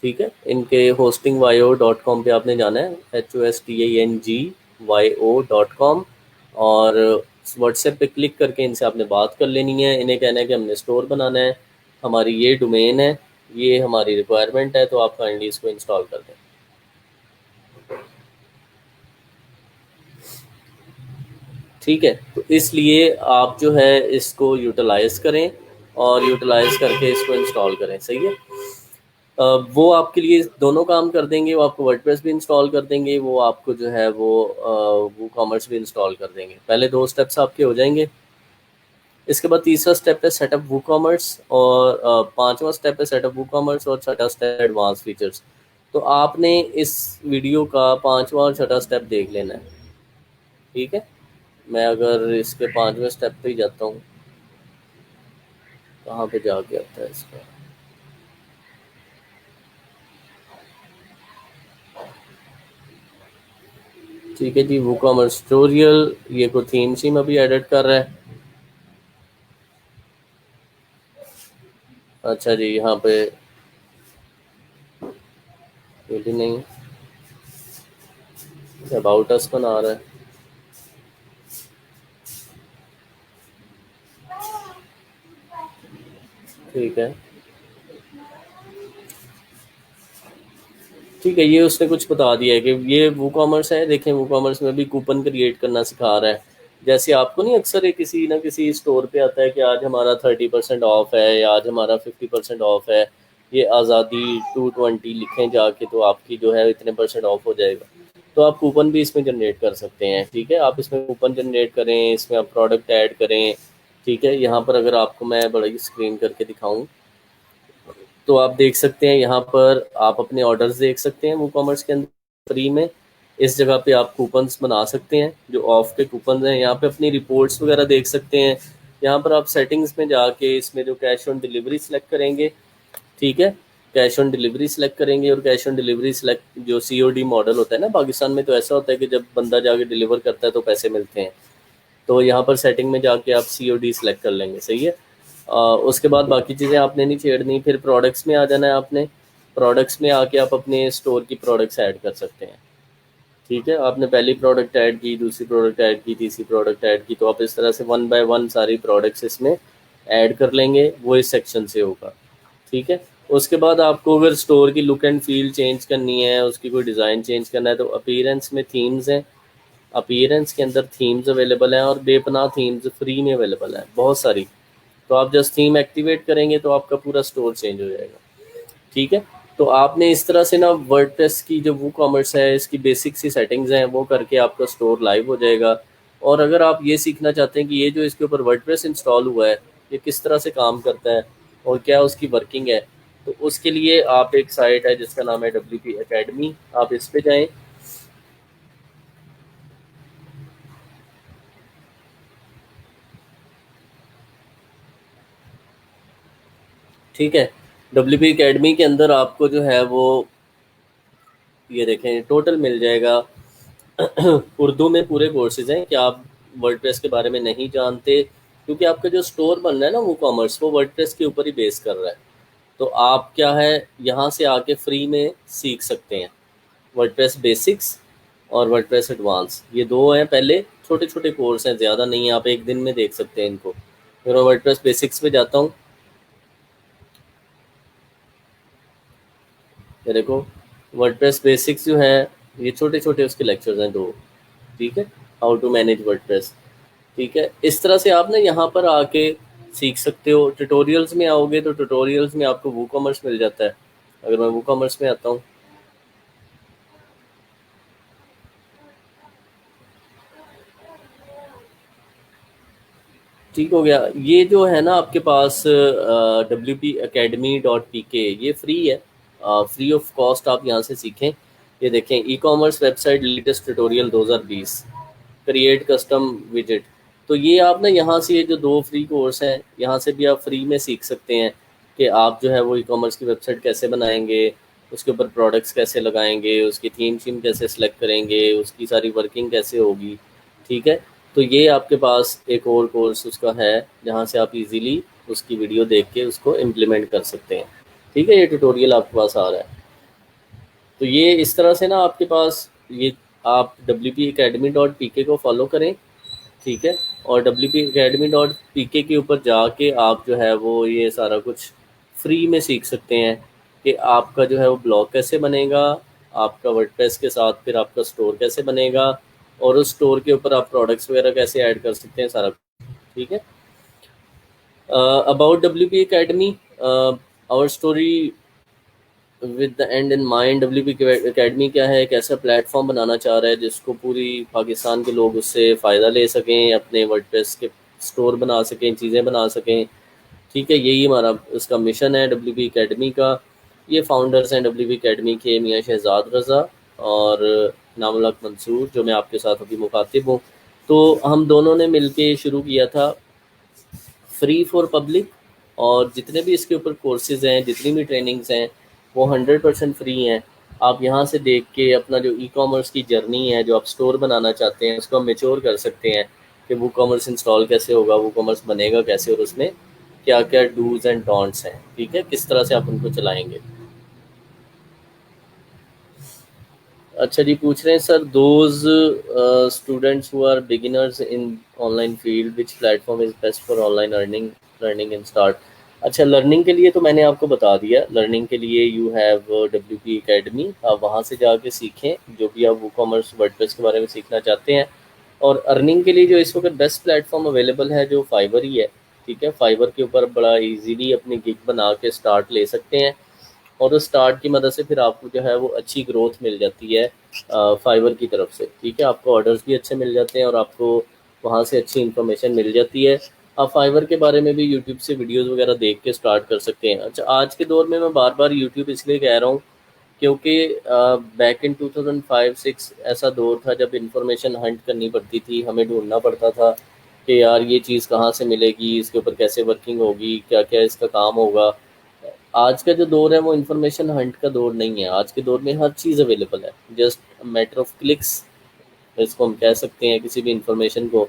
ठीक है, इनके hostingyo.com पे आपने जाना है, hostingyo.com, और व्हाट्सएप पे क्लिक करके इनसे आपने बात कर लेनी है। इन्हें कहना है कि हमने स्टोर बनाना है, हमारी ये डोमेन है, ये हमारी रिक्वायरमेंट है, तो आप काइंडली इसको इंस्टॉल कर दें। ठीक है, तो इसलिए आप जो है इसको यूटिलाइज़ करें और यूटिलाइज़ करके इसको इंस्टॉल करें। सही है, वो आपके लिए दोनों काम कर देंगे, वो आपको वर्डप्रेस भी इंस्टॉल कर देंगे, वो आपको जो है वो WooCommerce भी इंस्टॉल कर देंगे। पहले 2 स्टेप्स आपके हो जाएंगे। इसके बाद तीसरा स्टेप है सेटअप WooCommerce और 5वां स्टेप है सेटअप WooCommerce और छठा स्टेप एडवांस फीचर्स। तो आपने इस वीडियो का 5वां और छठा स्टेप देख लेना है। ठीक है, मैं अगर इसके 5वें स्टेप पे ही जाता हूँ, कहाँ पे जाके आता है इसका, ठीक है जी, WooCommerce ट्यूटोरियल, ये को थीम सीम अभी एडिट कर रहा है। अच्छा जी, यहाँ पे ये भी नहीं, अबाउट अस बना रहा है। ठीक है, ठीक है, ये उसने कुछ बता दिया है कि ये WooCommerce है। देखें, WooCommerce में भी कूपन क्रिएट करना सिखा रहा है। जैसे आपको नहीं अक्सर एक किसी ना किसी स्टोर पे आता है कि आज हमारा 30% ऑफ है या आज हमारा 50% ऑफ है, ये आज़ादी 220 लिखें जाके तो आपकी जो है इतने % ऑफ हो जाएगा। तो आप कूपन भी इसमें जनरेट कर सकते हैं। ठीक है, आप इसमें कूपन जनरेट करें, इसमें आप प्रोडक्ट ऐड करें। ठीक है, यहाँ पर अगर आपको मैं बड़ी स्क्रीन करके दिखाऊं तो आप देख सकते हैं, यहाँ पर आप अपने ऑर्डर्स देख सकते हैं WooCommerce के अंदर फ्री में। इस जगह पे आप कूपन्स बना सकते हैं, जो ऑफ के कूपन्स हैं। यहाँ पे अपनी रिपोर्ट्स वगैरह देख सकते हैं। यहाँ पर आप सेटिंग्स में जाके इसमें जो कैश ऑन डिलीवरी सेलेक्ट करेंगे, ठीक है, कैश ऑन डिलीवरी सेलेक्ट करेंगे और कैश ऑन डिलीवरी सेलेक्ट जो COD मॉडल होता है ना, पाकिस्तान में तो ऐसा होता है कि जब बंदा जाके डिलीवर करता है तो पैसे मिलते हैं। तो यहाँ पर सेटिंग में जाके आप COD सेलेक्ट कर लेंगे। सही है, उसके बाद बाकी चीज़ें आपने नहीं छेड़नी। फिर प्रोडक्ट्स में आ जाना है आपने। प्रोडक्ट्स में आके आप अपने स्टोर की प्रोडक्ट्स ऐड कर सकते हैं। ठीक है, आपने पहली प्रोडक्ट ऐड की, दूसरी प्रोडक्ट ऐड की, तीसरी प्रोडक्ट ऐड की, तो आप इस तरह से 1 बाय 1 सारी प्रोडक्ट्स इसमें ऐड कर लेंगे। वो इस सेक्शन से होगा। ठीक है, उसके बाद आपको अगर स्टोर की लुक एंड फील चेंज करनी है, उसकी कोई डिज़ाइन चेंज करना है, तो अपीयरेंस में थीम्स हैं। अपीयरेंस के अंदर थीम्स अवेलेबल हैं और बेपनाह थीम्स फ्री में अवेलेबल हैं, बहुत सारी। तो आप जस्ट थीम एक्टिवेट करेंगे तो आपका पूरा स्टोर चेंज हो जाएगा। ठीक है, तो आपने इस तरह से ना वर्डप्रेस की जो वो कॉमर्स है इसकी बेसिक सी सेटिंग्स हैं वो करके आपका स्टोर लाइव हो जाएगा। और अगर आप ये सीखना चाहते हैं कि ये जो इसके ऊपर वर्डप्रेस इंस्टॉल हुआ है ये किस तरह से काम करता है और क्या उसकी वर्किंग है, तो उसके लिए आप एक साइट है जिसका नाम है WP Academy, आप इस पे जाएं। ठीक है, WP Academy के अंदर आपको जो है वो ये देखें टोटल मिल जाएगा उर्दू में पूरे कोर्सेज हैं कि आप वर्डप्रेस के बारे में नहीं जानते, क्योंकि आपका जो स्टोर बन रहा है ना वो कॉमर्स वो वर्डप्रेस के ऊपर ही बेस कर रहा है। तो आप क्या है यहाँ से आके फ्री में सीख सकते हैं वर्डप्रेस बेसिक्स और वर्डप्रेस एडवांस, ये दो हैं पहले छोटे छोटे कोर्स हैं, ज़्यादा नहीं है, आप एक दिन में देख सकते हैं इनको। फिर मैं वर्डप्रेस बेसिक्स पे जाता हूँ, ये देखो वर्डप्रेस बेसिक्स जो है ये छोटे छोटे उसके लेक्चर्स हैं दो। ठीक है, हाउ टू मैनेज वर्डप्रेस। ठीक है, इस तरह से आप ना यहाँ पर आके सीख सकते हो। ट्यूटोरियल्स में आओगे तो ट्यूटोरियल्स में आपको वो कॉमर्स मिल जाता है। अगर मैं वो कॉमर्स में आता हूँ, ठीक हो गया। ये जो है ना आपके पास WPacademy.pk ये फ्री है, फ्री ऑफ कॉस्ट आप यहाँ से सीखें। ये देखें e-commerce website latest tutorial 2020, create custom विजेट। तो ये आप ना यहाँ से ये जो दो फ्री कोर्स हैं यहाँ से भी आप फ्री में सीख सकते हैं कि आप जो है वो ई कॉमर्स की वेबसाइट कैसे बनाएंगे, उसके ऊपर प्रोडक्ट्स कैसे लगाएंगे, उसकी थीम शीम कैसे सेलेक्ट करेंगे, उसकी सारी वर्किंग कैसे होगी। ठीक है, तो ये आपके पास एक और कोर्स उसका है जहाँ से आप इजीली उसकी वीडियो देख के उसको इम्प्लीमेंट कर सकते हैं। ठीक है, ये ट्यूटोरियल आपके पास आ रहा है। तो ये इस तरह से ना आपके पास ये आप WPacademy.pk को फॉलो करें। ठीक है, और WPacademy.pk के ऊपर जाके आप जो है वो ये सारा कुछ फ्री में सीख सकते हैं कि आपका जो है वो ब्लॉग कैसे बनेगा, आपका वर्डप्रेस के साथ फिर आपका स्टोर कैसे बनेगा, और उस स्टोर के ऊपर आप प्रोडक्ट्स वगैरह कैसे ऐड कर सकते हैं, सारा कुछ। ठीक है, about WP Academy, our story with the end in mind. WP Academy क्या है, एक ऐसा प्लेटफॉर्म बनाना चाह रहा है जिसको पूरी पाकिस्तान के लोग उससे फ़ायदा ले सकें, अपने वर्डप्रेस के स्टोर बना सकें, चीज़ें बना सकें। ठीक है, यही हमारा इसका मिशन है WP Academy का। ये फाउंडर्स हैं WP Academy के मियाँ शहजाद रज़ा और नामुल हक मंसूर, जो मैं आपके साथ अभी मुखातिब हूँ। तो हम दोनों ने मिलके शुरू किया था फ्री फॉर पब्लिक, और जितने भी इसके ऊपर कोर्सेज हैं, जितनी भी ट्रेनिंग्स हैं वो 100% फ्री हैं। आप यहाँ से देख के अपना जो ई कॉमर्स की जर्नी है, जो आप स्टोर बनाना चाहते हैं, उसको मेच्योर कर सकते हैं कि वो कॉमर्स इंस्टॉल कैसे होगा, वो कॉमर्स बनेगा कैसे, और उसमें क्या क्या डूज एंड डोंट्स हैं। ठीक है, किस तरह से आप उनको चलाएंगे। अच्छा जी, पूछ रहे हैं sir, those students who are beginners in online field which platform is best for online earning learning in start. अच्छा, लर्निंग के लिए तो मैंने आपको बता दिया, लर्निंग के लिए यू हैव WP Academy, आप वहाँ से जाके सीखें जो भी आप वो कॉमर्स वर्डप्रेस के बारे में सीखना चाहते हैं। और अर्निंग के लिए जो इस वक्त बेस्ट प्लेटफॉर्म अवेलेबल है जो फाइवर ही है। ठीक है, फाइवर के ऊपर बड़ा इजीली अपनी गिग बना के स्टार्ट ले सकते हैं, और उस स्टार्ट की मदद से फिर आपको जो है वो अच्छी ग्रोथ मिल जाती है फाइवर की तरफ से। ठीक है, आपको ऑर्डर्स भी अच्छे मिल जाते हैं और आपको वहाँ से अच्छी इन्फॉर्मेशन मिल जाती है। आप फाइवर के बारे में भी यूट्यूब से वीडियोस वगैरह देख के स्टार्ट कर सकते हैं। अच्छा, आज के दौर में मैं बार बार यूट्यूब इसलिए कह रहा हूँ क्योंकि बैक इन 2005-6 ऐसा दौर था जब इन्फॉर्मेशन हंट करनी पड़ती थी, हमें ढूंढना पड़ता था कि यार ये चीज़ कहाँ से मिलेगी, इसके ऊपर कैसे वर्किंग होगी, क्या क्या इसका काम होगा। आज का जो दौर है वो इन्फॉर्मेशन हंट का दौर नहीं है, आज के दौर में हर चीज़ अवेलेबल है, जस्ट मैटर ऑफ क्लिक्स इसको हम कह सकते हैं। किसी भी इंफॉर्मेशन को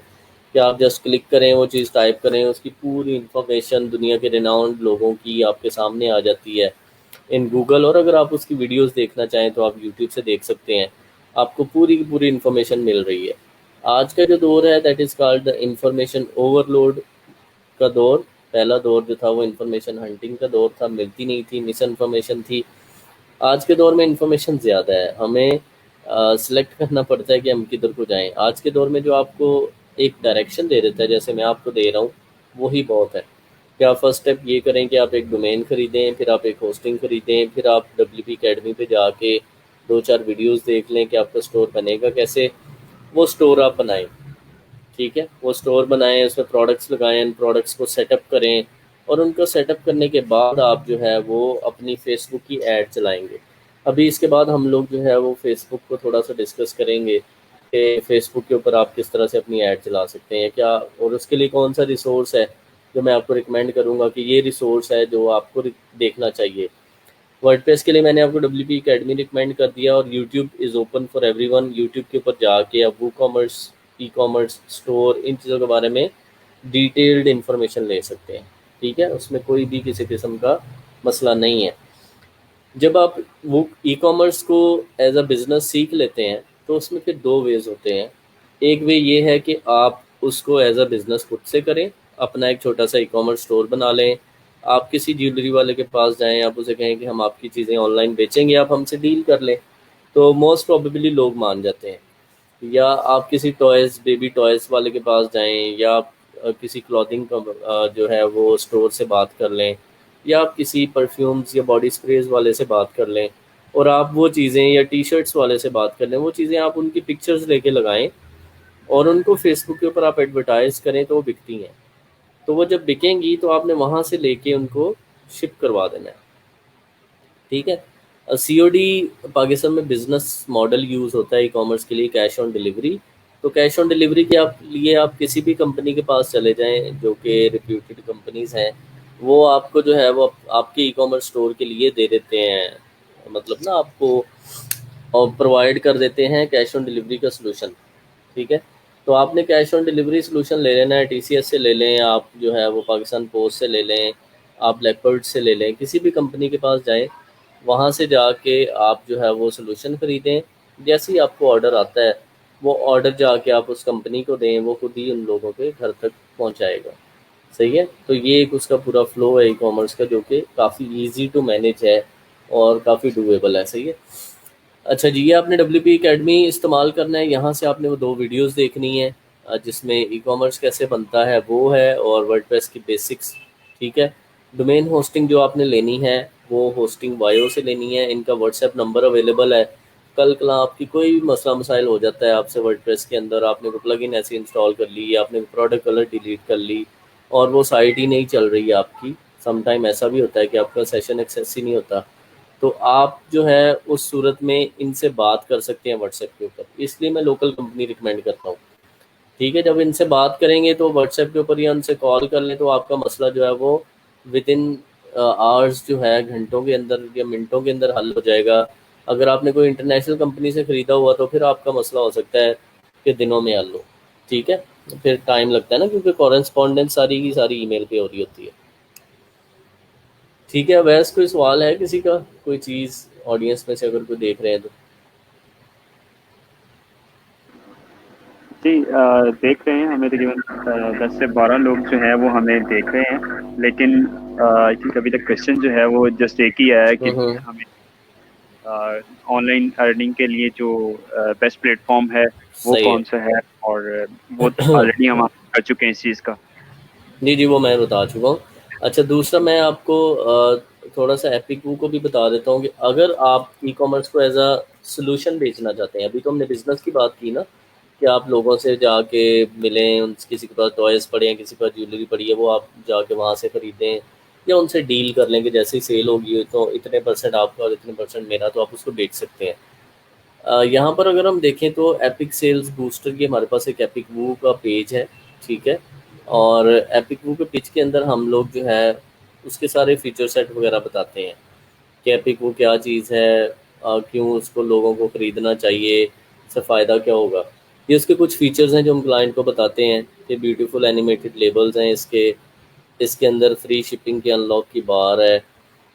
कि आप जस्ट क्लिक करें, वो चीज़ टाइप करें, उसकी पूरी इंफॉर्मेशन दुनिया के रिनाउंड लोगों की आपके सामने आ जाती है इन गूगल। और अगर आप उसकी वीडियोस देखना चाहें तो आप यूट्यूब से देख सकते हैं, आपको पूरी की पूरी इन्फॉर्मेशन मिल रही है। आज का जो दौर है that is called the information overload का दौर। पहला दौर जो था वो इन्फॉर्मेशन हंटिंग का दौर था, मिलती नहीं थी, मिस इन्फॉर्मेशन थी। आज के दौर में इन्फॉर्मेशन ज़्यादा है, हमें सिलेक्ट करना पड़ता है कि हम किधर को जाएं। आज के दौर में जो आपको एक डायरेक्शन दे देता है, जैसे मैं आपको दे रहा हूँ, वही बहुत है। कि आप फर्स्ट स्टेप ये करें कि आप एक डोमेन खरीदें, फिर आप एक होस्टिंग खरीदें, फिर आप WP अकेडमी पे जाके 2-4 वीडियोस देख लें कि आपका स्टोर बनेगा कैसे। वो स्टोर आप बनाएं, ठीक है, वो स्टोर बनाएं, उसमें प्रोडक्ट्स लगाएं, उन प्रोडक्ट्स को सेटअप करें, और उनको सेटअप करने के बाद आप जो है वो अपनी फेसबुक की ऐड चलाएंगे। अभी इसके बाद हम लोग जो है वो फेसबुक को थोड़ा सा डिस्कस करेंगे कि फेसबुक के ऊपर आप किस तरह से अपनी ऐड चला सकते हैं क्या, और उसके लिए कौन सा रिसोर्स है जो मैं आपको रिकमेंड करूँगा कि ये रिसोर्स है जो आपको देखना चाहिए। वर्डप्रेस के लिए मैंने आपको WP अकेडमी रिकमेंड कर दिया, और YouTube is open for everyone. YouTube के ऊपर जाके आप वो कॉमर्स, ई कॉमर्स, स्टोर, इन चीज़ों के बारे में डिटेल्ड इंफॉर्मेशन ले सकते हैं, ठीक है, उसमें कोई भी किसी किस्म का मसला नहीं है। जब आप वो ई कॉमर्स को एज अ बिज़नेस सीख लेते हैं तो उसमें फिर दो वेज होते हैं। एक वे ये है कि आप उसको एज अ बिज़नेस खुद से करें, अपना एक छोटा सा ई कॉमर्स स्टोर बना लें, आप किसी ज्वेलरी वाले के पास जाएं, आप उसे कहें कि हम आपकी चीज़ें ऑनलाइन बेचेंगे, आप हमसे डील कर लें, तो मोस्ट प्रोबेबली लोग मान जाते हैं। या आप किसी टॉयज़, बेबी टॉयज़ वाले के पास जाएं, या आप किसी क्लॉथिंग का जो है वो स्टोर से बात कर लें, या आप किसी परफ्यूम्स या बॉडी स्प्रेज वाले से बात कर लें, और आप वो चीज़ें, या टी शर्ट्स वाले से बात कर लें, वो चीज़ें आप उनकी पिक्चर्स लेके लगाएं और उनको फेसबुक के ऊपर आप एडवर्टाइज़ करें तो वो बिकती हैं। तो वो जब बिकेंगी तो आपने वहाँ से लेके उनको शिप करवा देना है, ठीक है। COD पाकिस्तान में बिजनेस मॉडल यूज़ होता है ई कॉमर्स के लिए, कैश ऑन डिलीवरी। तो कैश ऑन डिलीवरी के आप लिए आप किसी भी कंपनी के पास चले जाएं जो कि रिप्यूटेड कंपनीज हैं, वो आपको जो है वो आपके ई कॉमर्स स्टोर के लिए दे देते हैं, मतलब ना आपको और प्रोवाइड कर देते हैं कैश ऑन डिलीवरी का सलूशन, ठीक है। तो आपने कैश ऑन डिलीवरी सलूशन ले लेना है, TCS से ले लें, आप जो है वो पाकिस्तान पोस्ट से ले लें, आप ब्लैकबर्ड से ले लें, किसी भी कंपनी के पास जाएं, वहाँ से जाके आप जो है वो सलूशन ख़रीदें। जैसे ही आपको ऑर्डर आता है वो ऑर्डर जाके आप उस कंपनी को दें, वो खुद ही उन लोगों के घर तक पहुँचाएगा, सही है। तो ये एक उसका पूरा फ्लो है ई कॉमर्स का, जो कि काफ़ी ईजी टू मैनेज है और काफ़ी डूएबल है, सही है। अच्छा जी, ये आपने WP अकेडमी इस्तेमाल करना है, यहाँ से आपने वो 2 वीडियोस देखनी है जिसमें ई कॉमर्स कैसे बनता है वो है, और वर्डप्रेस की बेसिक्स, ठीक है। डोमेन होस्टिंग जो आपने लेनी है वो होस्टिंग वायो से लेनी है, इनका व्हाट्सएप नंबर अवेलेबल है। कल कला आपकी कोई भी मसला मसाइल हो जाता है आपसे वर्डप्रेस के अंदर, आपने वो प्लगइन ऐसे इंस्टॉल कर ली, या आपने प्रोडक्ट कलर डिलीट कर ली और वो साइट ही नहीं चल रही है आपकी, समटाइम ऐसा भी होता है कि आपका सेशन एक्सेस ही नहीं होता, तो आप जो है उस सूरत में इनसे बात कर सकते हैं व्हाट्सएप के ऊपर। इसलिए मैं लोकल कंपनी रिकमेंड करता हूँ, ठीक है। जब इनसे बात करेंगे तो व्हाट्सएप के ऊपर या उनसे कॉल कर लें तो आपका मसला जो है वो विद इन आवर्स जो है, घंटों के अंदर या मिनटों के अंदर हल हो जाएगा। अगर आपने कोई इंटरनेशनल कंपनी से ख़रीदा हुआ तो फिर आपका मसला हो सकता है कि दिनों में हल हो, ठीक है, फिर टाइम लगता है ना, क्योंकि कॉरेस्पॉन्डेंस सारी की सारी ईमेल पे हो रही होती है, ठीक है। वैसे कोई सवाल है किसी का, कोई चीज़ ऑडियंस में से अगर कोई देख रहे हैं तो? जी देख रहे हैं, हमें तकरीबन 10 से 12 लोग जो हैं वो हमें देख रहे हैं, लेकिन आई थिंक अभी तक क्वेश्चन जो है वो जस्ट एक ही आया है कि हम्म, हमें ऑनलाइन अर्निंग के लिए जो बेस्ट प्लेटफॉर्म है वो सही है। कौन सा है, और वो ऑलरेडी हम कर चुके हैं इस चीज़ का। जी जी, वो मैं बता चुका हूँ। अच्छा, दूसरा मैं आपको थोड़ा सा एपिक वू को भी बता देता हूँ कि अगर आप ई कॉमर्स को एज अ सोल्यूशन बेचना चाहते हैं, अभी तो हमने बिजनेस की बात की ना, कि आप लोगों से जाके मिलें, उन किसी के पास टॉयज़ पड़े हैं, किसी के पास ज्वेलरी पड़ी है, वो आप जाके वहाँ से ख़रीदें, या उनसे डील कर लें कि जैसे ही सेल होगी तो इतने परसेंट आपका और इतने परसेंट मेरा, तो आप उसको बेच सकते हैं। यहाँ पर अगर हम देखें तो एपिक सेल्स बूस्टर की हमारे पास एक एपिक वू का पेज है, ठीक है। और एपिक वू के पेज के अंदर हम लोग जो है उसके सारे फीचर सेट वगैरह बताते हैं कि एपिक वू क्या चीज़ है, क्यों उसको लोगों को ख़रीदना चाहिए, इससे फ़ायदा क्या होगा। ये उसके कुछ फीचर्स हैं जो हम क्लाइंट को बताते हैं कि ब्यूटीफुल एनिमेटेड लेबल्स हैं इसके, इसके अंदर फ्री शिपिंग के अनलॉक की बार है,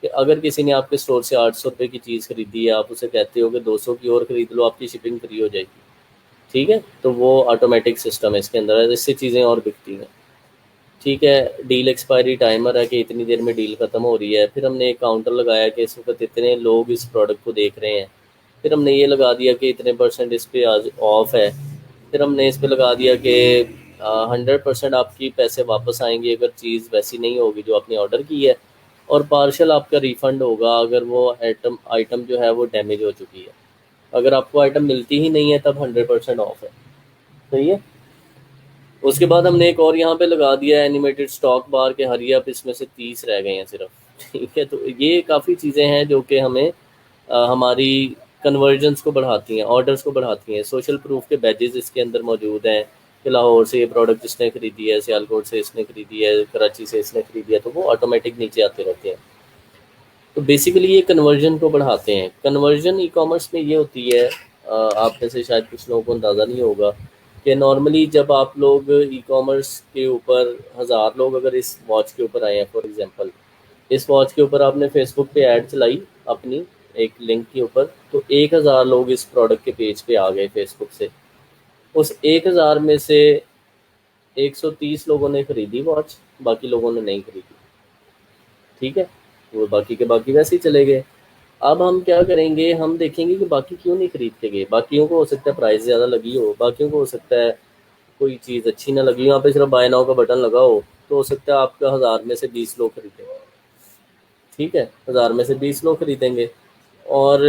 कि अगर किसी ने आपके स्टोर से 800 रुपये की चीज़ खरीदी है, आप उसे कहते हो कि 200 की और ख़रीद लो, आपकी शिपिंग फ्री हो जाएगी, ठीक है। तो वो ऑटोमेटिक सिस्टम है इसके अंदर, इससे चीज़ें और बिकती हैं, ठीक है। डील एक्सपायरी टाइमर है कि इतनी देर में डील ख़त्म हो रही है। फिर हमने एक काउंटर लगाया कि इस वक्त इतने लोग इस प्रोडक्ट को देख रहे हैं। फिर हमने ये लगा दिया कि इतने परसेंट इस पर आज ऑफ है। फिर हमने इस पे लगा दिया कि 100% आपकी पैसे वापस आएंगे अगर चीज़ वैसी नहीं होगी जो आपने ऑर्डर की है, और पार्शल आपका रिफ़ंड होगा अगर वो आइटम जो है वो डैमेज हो चुकी है। अगर आपको आइटम मिलती ही नहीं है तब 100% ऑफ है। सही है। उसके बाद हमने एक और यहाँ पे लगा दिया है एनिमेटेड स्टॉक बार के हरी अप, इसमें से 30 रह गए हैं सिर्फ। ठीक है, तो ये काफ़ी चीज़ें हैं जो कि हमें हमारी कन्वर्जन्स को बढ़ाती हैं, ऑर्डर्स को बढ़ाती हैं। सोशल प्रूफ के बैजेस इसके अंदर मौजूद हैं कि लाहौर से ये प्रोडक्ट जिसने खरीदी है, सियालकोट से इसने खरीदी है, कराची से इसने खरीदी है, तो वो ऑटोमेटिक नीचे आते रहते हैं। तो बेसिकली ये कन्वर्जन को बढ़ाते हैं। कन्वर्जन ई कॉमर्स में ये होती है, आप में से शायद कुछ लोगों को अंदाज़ा नहीं होगा कि नॉर्मली जब आप लोग ई कॉमर्स के ऊपर 1000 लोग अगर इस वॉच के ऊपर आए हैं, फॉर एग्जांपल इस वॉच के ऊपर आपने फेसबुक पे ऐड चलाई अपनी एक लिंक के ऊपर, तो 1000 लोग इस प्रोडक्ट के पेज पे आ गए फेसबुक से। उस 1000 में से 130 लोगों ने खरीदी वॉच, बाकी लोगों ने नहीं खरीदी। ठीक है, वो बाकी के बाकी वैसे ही चले गए। अब हम क्या करेंगे, हम देखेंगे कि बाकी क्यों नहीं खरीद के गए। बाकियों को हो सकता है प्राइस ज़्यादा लगी हो, बाकियों को हो सकता है कोई चीज़ अच्छी ना लगी, यहाँ पे सिर्फ बाय नाउ का बटन लगा हो, तो हो सकता है आपका 1000 में से 20 लोग खरीदें। ठीक है, 1000 में से 20 लोग खरीदेंगे और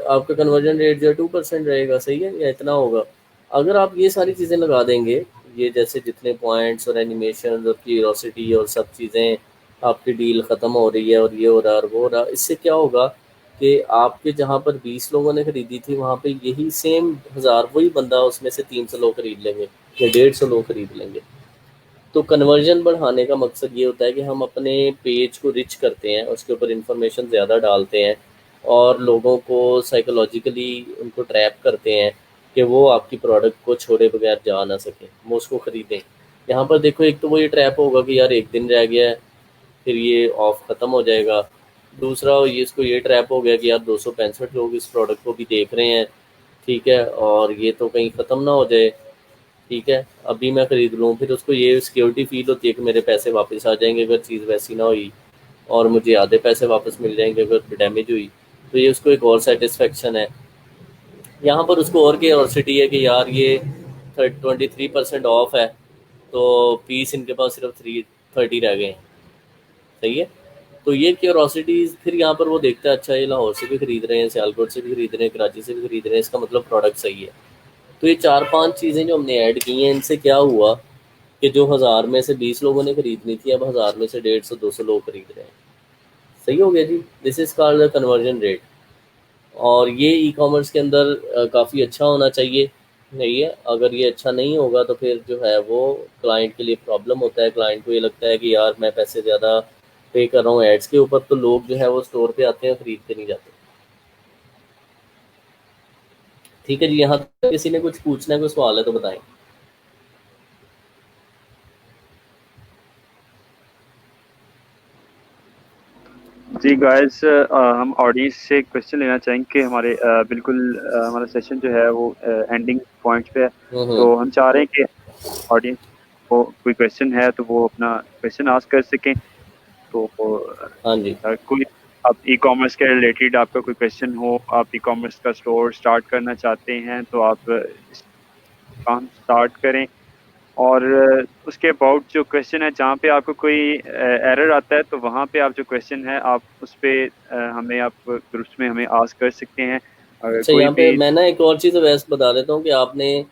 आपका कन्वर्जन रेट जो है 2% रहेगा। सही है, या इतना होगा। अगर आप ये सारी चीज़ें लगा देंगे, ये जैसे जितने पॉइंट्स और एनिमेशन और क्यूरोसिटी और सब चीज़ें, आपकी डील ख़त्म हो रही है और ये हो रहा है और वो हो रहा है, इससे क्या होगा कि आपके जहाँ पर 20 लोगों ने खरीदी थी वहाँ पे यही सेम 1000 वही बंदा उसमें से 300 लोग खरीद लेंगे या 150 लोग खरीद लेंगे। तो कन्वर्जन बढ़ाने का मकसद ये होता है कि हम अपने पेज को रिच करते हैं, उसके ऊपर इंफॉर्मेशन ज़्यादा डालते हैं और लोगों को साइकोलॉजिकली उनको ट्रैप करते हैं कि वो आपकी प्रोडक्ट को छोड़े बगैर जा ना सकें, वो उसको ख़रीदें। यहाँ पर देखो, एक तो वो ये ट्रैप होगा कि यार एक दिन रह गया है फिर ये ऑफ ख़त्म हो जाएगा। दूसरा ये इसको ये ट्रैप हो गया कि यार 265 लोग इस प्रोडक्ट को भी देख रहे हैं, ठीक है, और ये तो कहीं ख़त्म ना हो जाए। ठीक है, अभी मैं ख़रीद लूँ, फिर उसको ये सिक्योरिटी फील होती है कि मेरे पैसे वापस आ जाएंगे अगर चीज़ वैसी ना हुई, और मुझे आधे पैसे वापस मिल जाएंगे अगर डैमेज हुई। तो ये उसको एक और सेटिस्फेक्शन है। यहाँ पर उसको और क्यूरियोसिटी है कि यार ये 23% ऑफ है, तो पीस इनके पास सिर्फ 330 रह गए हैं। सही है, तो ये क्यूरोसिटीज़ फिर यहाँ पर वो देखता है, अच्छा ये लाहौर से भी खरीद रहे हैं, सियालकोट से भी खरीद रहे हैं, कराची से भी खरीद रहे हैं, इसका मतलब प्रोडक्ट सही है। तो ये 4-5 चीज़ें जो हमने ऐड की हैं, इनसे क्या हुआ कि जो 1000 में से 20 लोगों ने खरीदनी थी, अब 1000 में से 150-200 लोग खरीद रहे हैं। सही हो गया जी। This is called the conversion rate. और ये ई कॉमर्स के अंदर काफ़ी अच्छा होना चाहिए। नहीं है, अगर ये अच्छा नहीं होगा तो फिर जो है वो क्लाइंट के लिए प्रॉब्लम होता है। क्लाइंट को ये लगता है कि यार मैं पैसे ज़्यादा पे कर रहा हूँ एड्स के ऊपर, तो लोग जो है वो स्टोर पे आते हैं, खरीद के नहीं जाते। ठीक है जी, यहाँ तक किसी ने कुछ पूछना है, कोई सवाल है तो बताएं। जी गाइस, हम ऑडियंस से क्वेश्चन लेना चाहेंगे कि हमारे बिल्कुल हमारा सेशन जो है वो एंडिंग पॉइंट पे है। हम्म। तो हम चाह रहे हैं कि ऑडियंस को कोई क्वेश्चन है तो वो अपना क्वेश्चन आस्क कर सकें। तो हाँ जी। कोई आप ई कॉमर्स के रिलेटेड आपका कोई क्वेश्चन हो, आप ई कॉमर्स का स्टोर स्टार्ट करना चाहते हैं तो आप काम स्टार्ट करें। और उसके अबाउट जो क्वेश्चन है, जहाँ पे आपको कोई एरर आता है तो वहाँ पे आप जो क्वेश्चन है आप उस पे हमें आप ग्रुप्स में हमें आस्क कर सकते हैं। अगर अच्छा, कोई यहाँ पे भी मैं ना एक और चीज़ वैसे बता देता हूँ कि आपने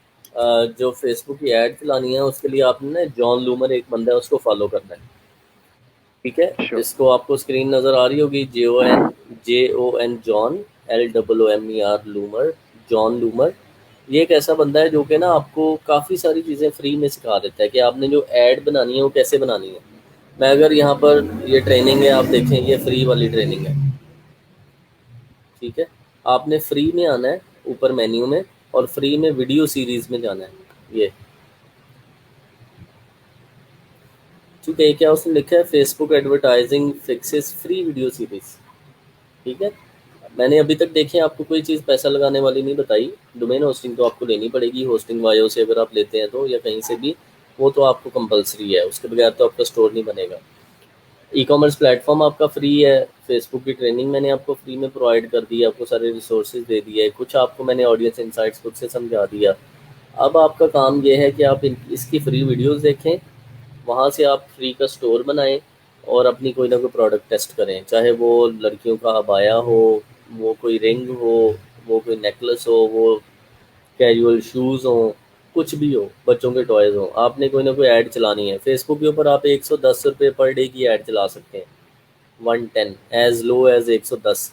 जो फेसबुक की ऐड चलानी है उसके लिए आपने ना जॉन लूमर एक बंदा है उसको फॉलो करना है। ठीक है, शो इसको आपको स्क्रीन नज़र आ रही होगी, JON जॉन, LOOMER लूमर, जॉन लूमर। ये एक ऐसा बंदा है जो कि ना आपको काफ़ी सारी चीज़ें फ्री में सिखा देता है कि आपने जो ऐड बनानी है वो कैसे बनानी है। मैं अगर यहाँ पर ये ट्रेनिंग है, आप देखें ये फ्री वाली ट्रेनिंग है। ठीक है, आपने फ्री में आना है ऊपर मेन्यू में और फ्री में वीडियो सीरीज में जाना है। ये ठीक है, क्या उसने लिखा है, Facebook advertising fixes free video series. ठीक है, मैंने अभी तक देखें आपको कोई चीज़ पैसा लगाने वाली नहीं बताई। डोमेन होस्टिंग तो आपको लेनी पड़ेगी, होस्टिंग वायो से अगर आप लेते हैं तो, या कहीं से भी, वो तो आपको कंपलसरी है, उसके बगैर तो आपका स्टोर नहीं बनेगा। ई कॉमर्स प्लेटफॉर्म आपका फ्री है। फेसबुक की ट्रेनिंग मैंने आपको फ्री में प्रोवाइड कर दी, आपको सारे रिसोर्सेज दे दिए, कुछ आपको मैंने ऑडियंस इंसाइट्स खुद से समझा दिया। अब आपका काम ये है कि आप इसकी फ्री वीडियोस देखें, वहाँ से आप फ्री का स्टोर बनाएं और अपनी कोई ना कोई प्रोडक्ट टेस्ट करें, चाहे वो लड़कियों का अबाया हो, वो कोई रिंग हो, वो कोई नेकलेस हो, वो कैजुअल शूज़ हों, कुछ भी हो, बच्चों के टॉयज़ हों, आपने कोई ना कोई ऐड चलानी है। फेसबुक के ऊपर आप 110 रुपये पर डे की ऐड चला सकते हैं, 110, एज़ लो एज़ 110।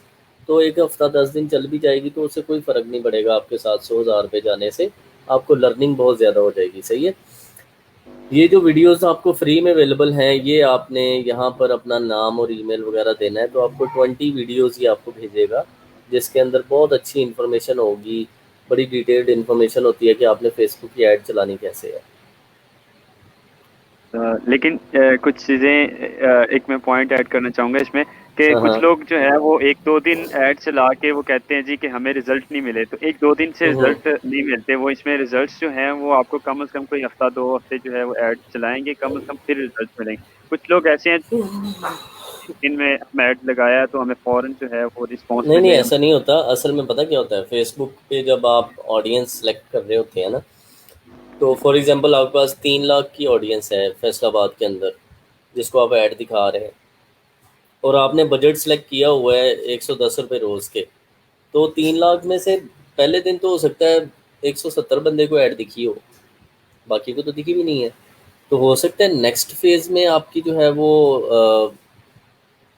तो एक हफ़्ता 10 दिन चल भी जाएगी तो उससे कोई फ़र्क नहीं पड़ेगा आपके 700-1000 रुपये जाने से, आपको लर्निंग बहुत ज़्यादा हो जाएगी। सही है? ये जो वीडियोस आपको फ्री में अवेलेबल हैं, ये आपने यहाँ पर अपना नाम और ईमेल वगैरह देना है, तो आपको 20 वीडियोस ये आपको भेजेगा, जिसके अंदर बहुत अच्छी इन्फॉर्मेशन होगी, बड़ी डिटेल्ड इन्फॉर्मेशन होती है कि आपने फेसबुक की ऐड चलानी कैसे है। लेकिन कुछ चीज़ें एक मैं पॉइंट ऐड करना चाहूँगा इसमें कि हाँ कुछ हाँ। लोग जो है वो 1-2 दिन ऐड चला के वो कहते हैं जी कि हमें रिजल्ट नहीं मिले, तो 1-2 दिन से हम्म। रिजल्ट नहीं मिलते, वो इसमें रिजल्ट्स जो हैं वो आपको कम से कम कोई हफ्ता 2 हफ्ते जो है वो ऐड चलाएंगे कम से कम, फिर रिजल्ट मिलेंगे। कुछ लोग ऐसे हैं इनमें हम ऐड लगाया है तो हमें फौरन जो है वो रिस्पॉन्स नहीं नहीं, मिले हम। ऐसा नहीं होता। असल में पता क्या होता है, फेसबुक पे जब आप ऑडियंस सेलेक्ट कर रहे होते हैं ना, तो फॉर एग्जांपल आपके पास 3 लाख की ऑडियंस है फैसलाबाद के अंदर, जिसको आप ऐड दिखा रहे हैं, और आपने बजट सेलेक्ट किया हुआ है 110 रुपये रोज़ के, तो 3 लाख में से पहले दिन तो हो सकता है 170 बंदे को ऐड दिखी हो, बाकी को तो दिखी भी नहीं है। तो हो सकता है नेक्स्ट फेज़ में आपकी जो है वो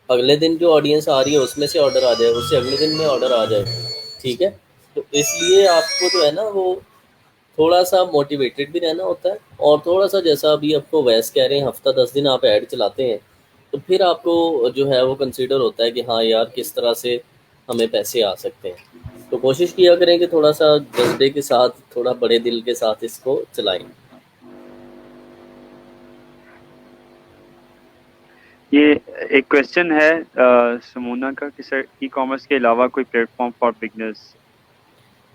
अगले दिन जो ऑडियंस आ रही है उसमें से ऑर्डर आ जाए, उससे अगले दिन में ऑर्डर आ जाए। ठीक है? तो इसलिए आपको जो है ना वो थोड़ा सा मोटिवेटेड भी रहना होता है, और थोड़ा सा जैसा अभी आपको वैस कह रहे हैं, हफ्ता 10 दिन आप ऐड चलाते हैं, तो फिर आपको जो है वो कंसीडर होता है कि हाँ यार, किस तरह से हमें पैसे आ सकते हैं। तो कोशिश किया करें कि थोड़ा सा जज्बे के साथ, थोड़ा बड़े दिल के साथ इसको चलाएं। ये एक क्वेश्चन है सुमोना का कि सर ई कॉमर्स के अलावा कोई प्लेटफॉर्म फॉर बिगनर्स।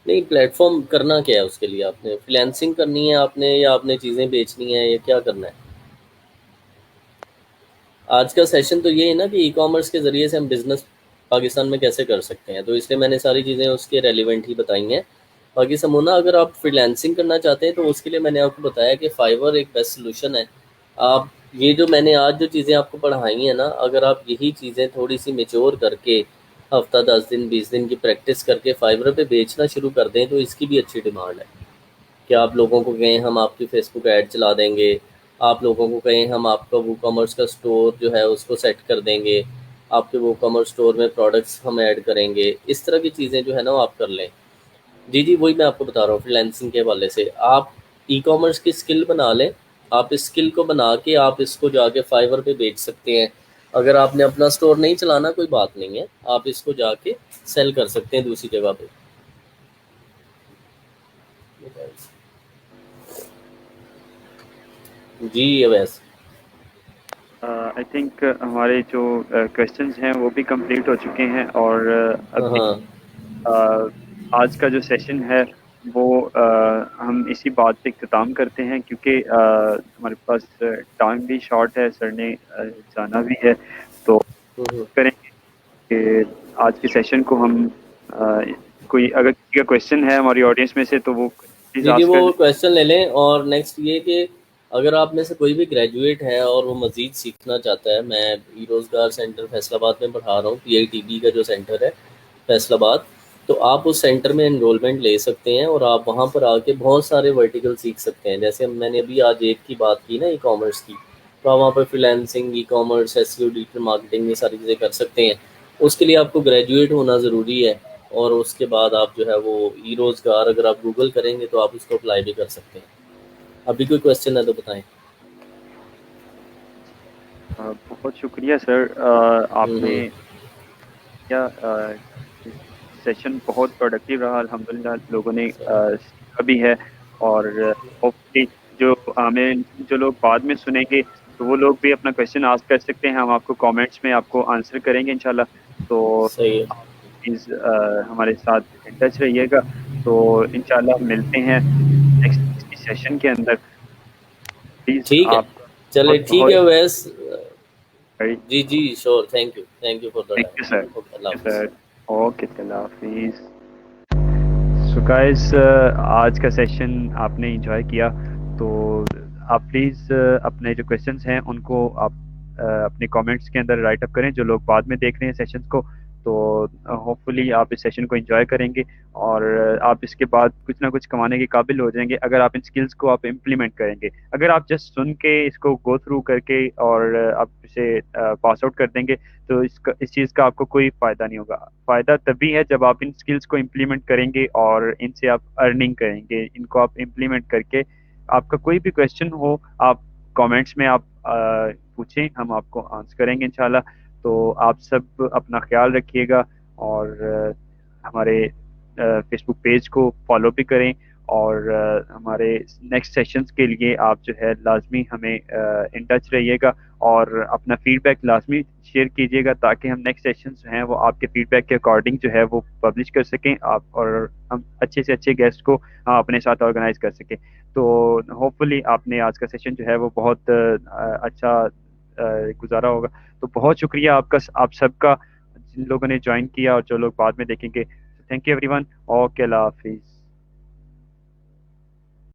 नहीं, प्लेटफॉर्म करना क्या है उसके लिए? आपने फ्रीलांसिंग करनी है आपने, या आपने चीज़ें बेचनी है, या क्या करना है? आज का सेशन तो ये है ना कि ई कॉमर्स के ज़रिए से हम बिज़नेस पाकिस्तान में कैसे कर सकते हैं, तो इसलिए मैंने सारी चीज़ें उसके रेलिवेंट ही बताई हैं। बाकी समूना, अगर आप फ्रीलांसिंग करना चाहते हैं तो उसके लिए मैंने आपको बताया कि फाइवर एक बेस्ट सोल्यूशन है। आप ये जो मैंने आज जो चीज़ें आपको पढ़ाई हैं ना, अगर आप यही चीज़ें थोड़ी सी मेच्योर करके हफ्ता 10 दिन 20 दिन की प्रैक्टिस करके फाइवर पे बेचना शुरू कर दें, तो इसकी भी अच्छी डिमांड है। कि आप लोगों को कहें हम आपकी फेसबुक ऐड चला देंगे, आप लोगों को कहें हम आपका वो कॉमर्स का स्टोर जो है उसको सेट कर देंगे, आपके वो कॉमर्स स्टोर में प्रोडक्ट्स हम ऐड करेंगे, इस तरह की चीज़ें जो है ना वो आप कर लें। जी जी, वही मैं आपको बता रहा हूँ, फ्रीलांसिंग के हवाले से आप ई कॉमर्स की स्किल बना लें। आप इस स्किल को बना के आप इसको जाके फाइवर पे बेच सकते हैं। अगर आपने अपना स्टोर नहीं चलाना, कोई बात नहीं है, आप इसको जाके सेल कर सकते हैं दूसरी जगह पे। जी अवैस। आई थिंक हमारे जो क्वेश्चंस हैं वो भी कंप्लीट हो चुके हैं, और हाँ अभी हाँ। आज का जो सेशन है वो हम इसी बात पे इख्तिताम करते हैं, क्योंकि हमारे पास टाइम भी शॉर्ट है, सर ने जाना भी है। तो हम्म। करेंगे कि आज के सेशन को हम कोई अगर किसी का क्वेश्चन है हमारी ऑडियंस में से तो वो प्लीज़ जी जी, आस्क वो कर ले। क्वेश्चन ले लें। और नेक्स्ट ये कि अगर आप में से कोई भी ग्रेजुएट है और वो मज़ीद सीखना चाहता है, मैं ई रोज़गार सेंटर फैसलाबाद में पढ़ा रहा हूँ, PITB का जो सेंटर है फैसलाबाद, तो आप उस सेंटर में इनरोलमेंट ले सकते हैं और आप वहाँ पर आके बहुत सारे वर्टिकल सीख सकते हैं। जैसे मैंने अभी आज एक की बात की ना, ई कॉमर्स की, तो आप वहाँ पर freelancing, e commerce, SEO, digital marketing, ये सारी चीज़ें कर सकते हैं। उसके लिए आपको ग्रेजुएट होना ज़रूरी है, और उसके बाद आप जो है वो ई रोज़गार अगर आप गूगल करेंगे तो आप उसको अप्लाई भी कर सकते हैं। अभी कोई क्वेश्चन है तो बताएं। बहुत शुक्रिया सर, आपने हम्म। क्या सेशन बहुत प्रोडक्टिव रहा, अल्हम्दुलिल्लाह लोगों ने सीखा भी है। और होपफुली जो हमें जो लोग बाद में सुनेंगे तो वो लोग भी अपना क्वेश्चन आस्क कर सकते हैं, हम आपको कमेंट्स में आपको आंसर करेंगे इंशाल्लाह। तो सही है। आप प्लीज़ हमारे साथ इन टच रहिएगा, तो इंशाल्लाह मिलते हैं नेक्स्ट किसी सेशन के अंदर। प्लीज़ ठीक है, आपका चले बहुत ठीक बहुत है वैस। थैंक जी जी, sure, thank you for the you sir, time. Okay, thank Allah you हाफिज़। सर। ओके, अल्लाह हाफिज़। गाइस, आज का सेशन आपने एंजॉय किया तो आप प्लीज़ अपने जो क्वेश्चंस हैं उनको आप अपने कमेंट्स के अंदर राइट अप करें, जो लोग बाद में देख रहे हैं सेशंस को। तो होपफुली आप इस सेशन को एंजॉय करेंगे और आप इसके बाद कुछ ना कुछ कमाने के काबिल हो जाएंगे अगर आप इन स्किल्स को आप इम्प्लीमेंट करेंगे। अगर आप जस्ट सुन के इसको गो थ्रू करके और आप इसे पास आउट कर देंगे तो इस चीज़ का आपको कोई फ़ायदा नहीं होगा। फ़ायदा तभी है जब आप इन स्किल्स को इम्प्लीमेंट करेंगे और इनसे आप अर्निंग करेंगे। इनको आप इम्प्लीमेंट करके आपका कोई भी क्वेश्चन हो आप कमेंट्स में आप पूछें, हम आपको आंसर करेंगे इंशाल्लाह। तो आप सब अपना ख्याल रखिएगा और हमारे फेसबुक पेज को फॉलो भी करें और हमारे नेक्स्ट सेशंस के लिए आप जो है लाजमी हमें इन टच रहिएगा और अपना फीडबैक लाजमी शेयर कीजिएगा ताकि हम नेक्स्ट सेशंस जो हैं वो आपके फीडबैक के अकॉर्डिंग जो है वो पब्लिश कर सकें आप, और हम अच्छे से अच्छे गेस्ट को अपने साथ ऑर्गेनाइज कर सकें। तो होपफुली आपने आज का सेशन जो है वो बहुत अच्छा गुजारा होगा। तो बहुत शुक्रिया आपका, आप सबका, जिन लोगों ने ज्वाइन किया और जो लोग बाद में देखेंगे। Thank you everyone. Okay, Allah हाफिज़।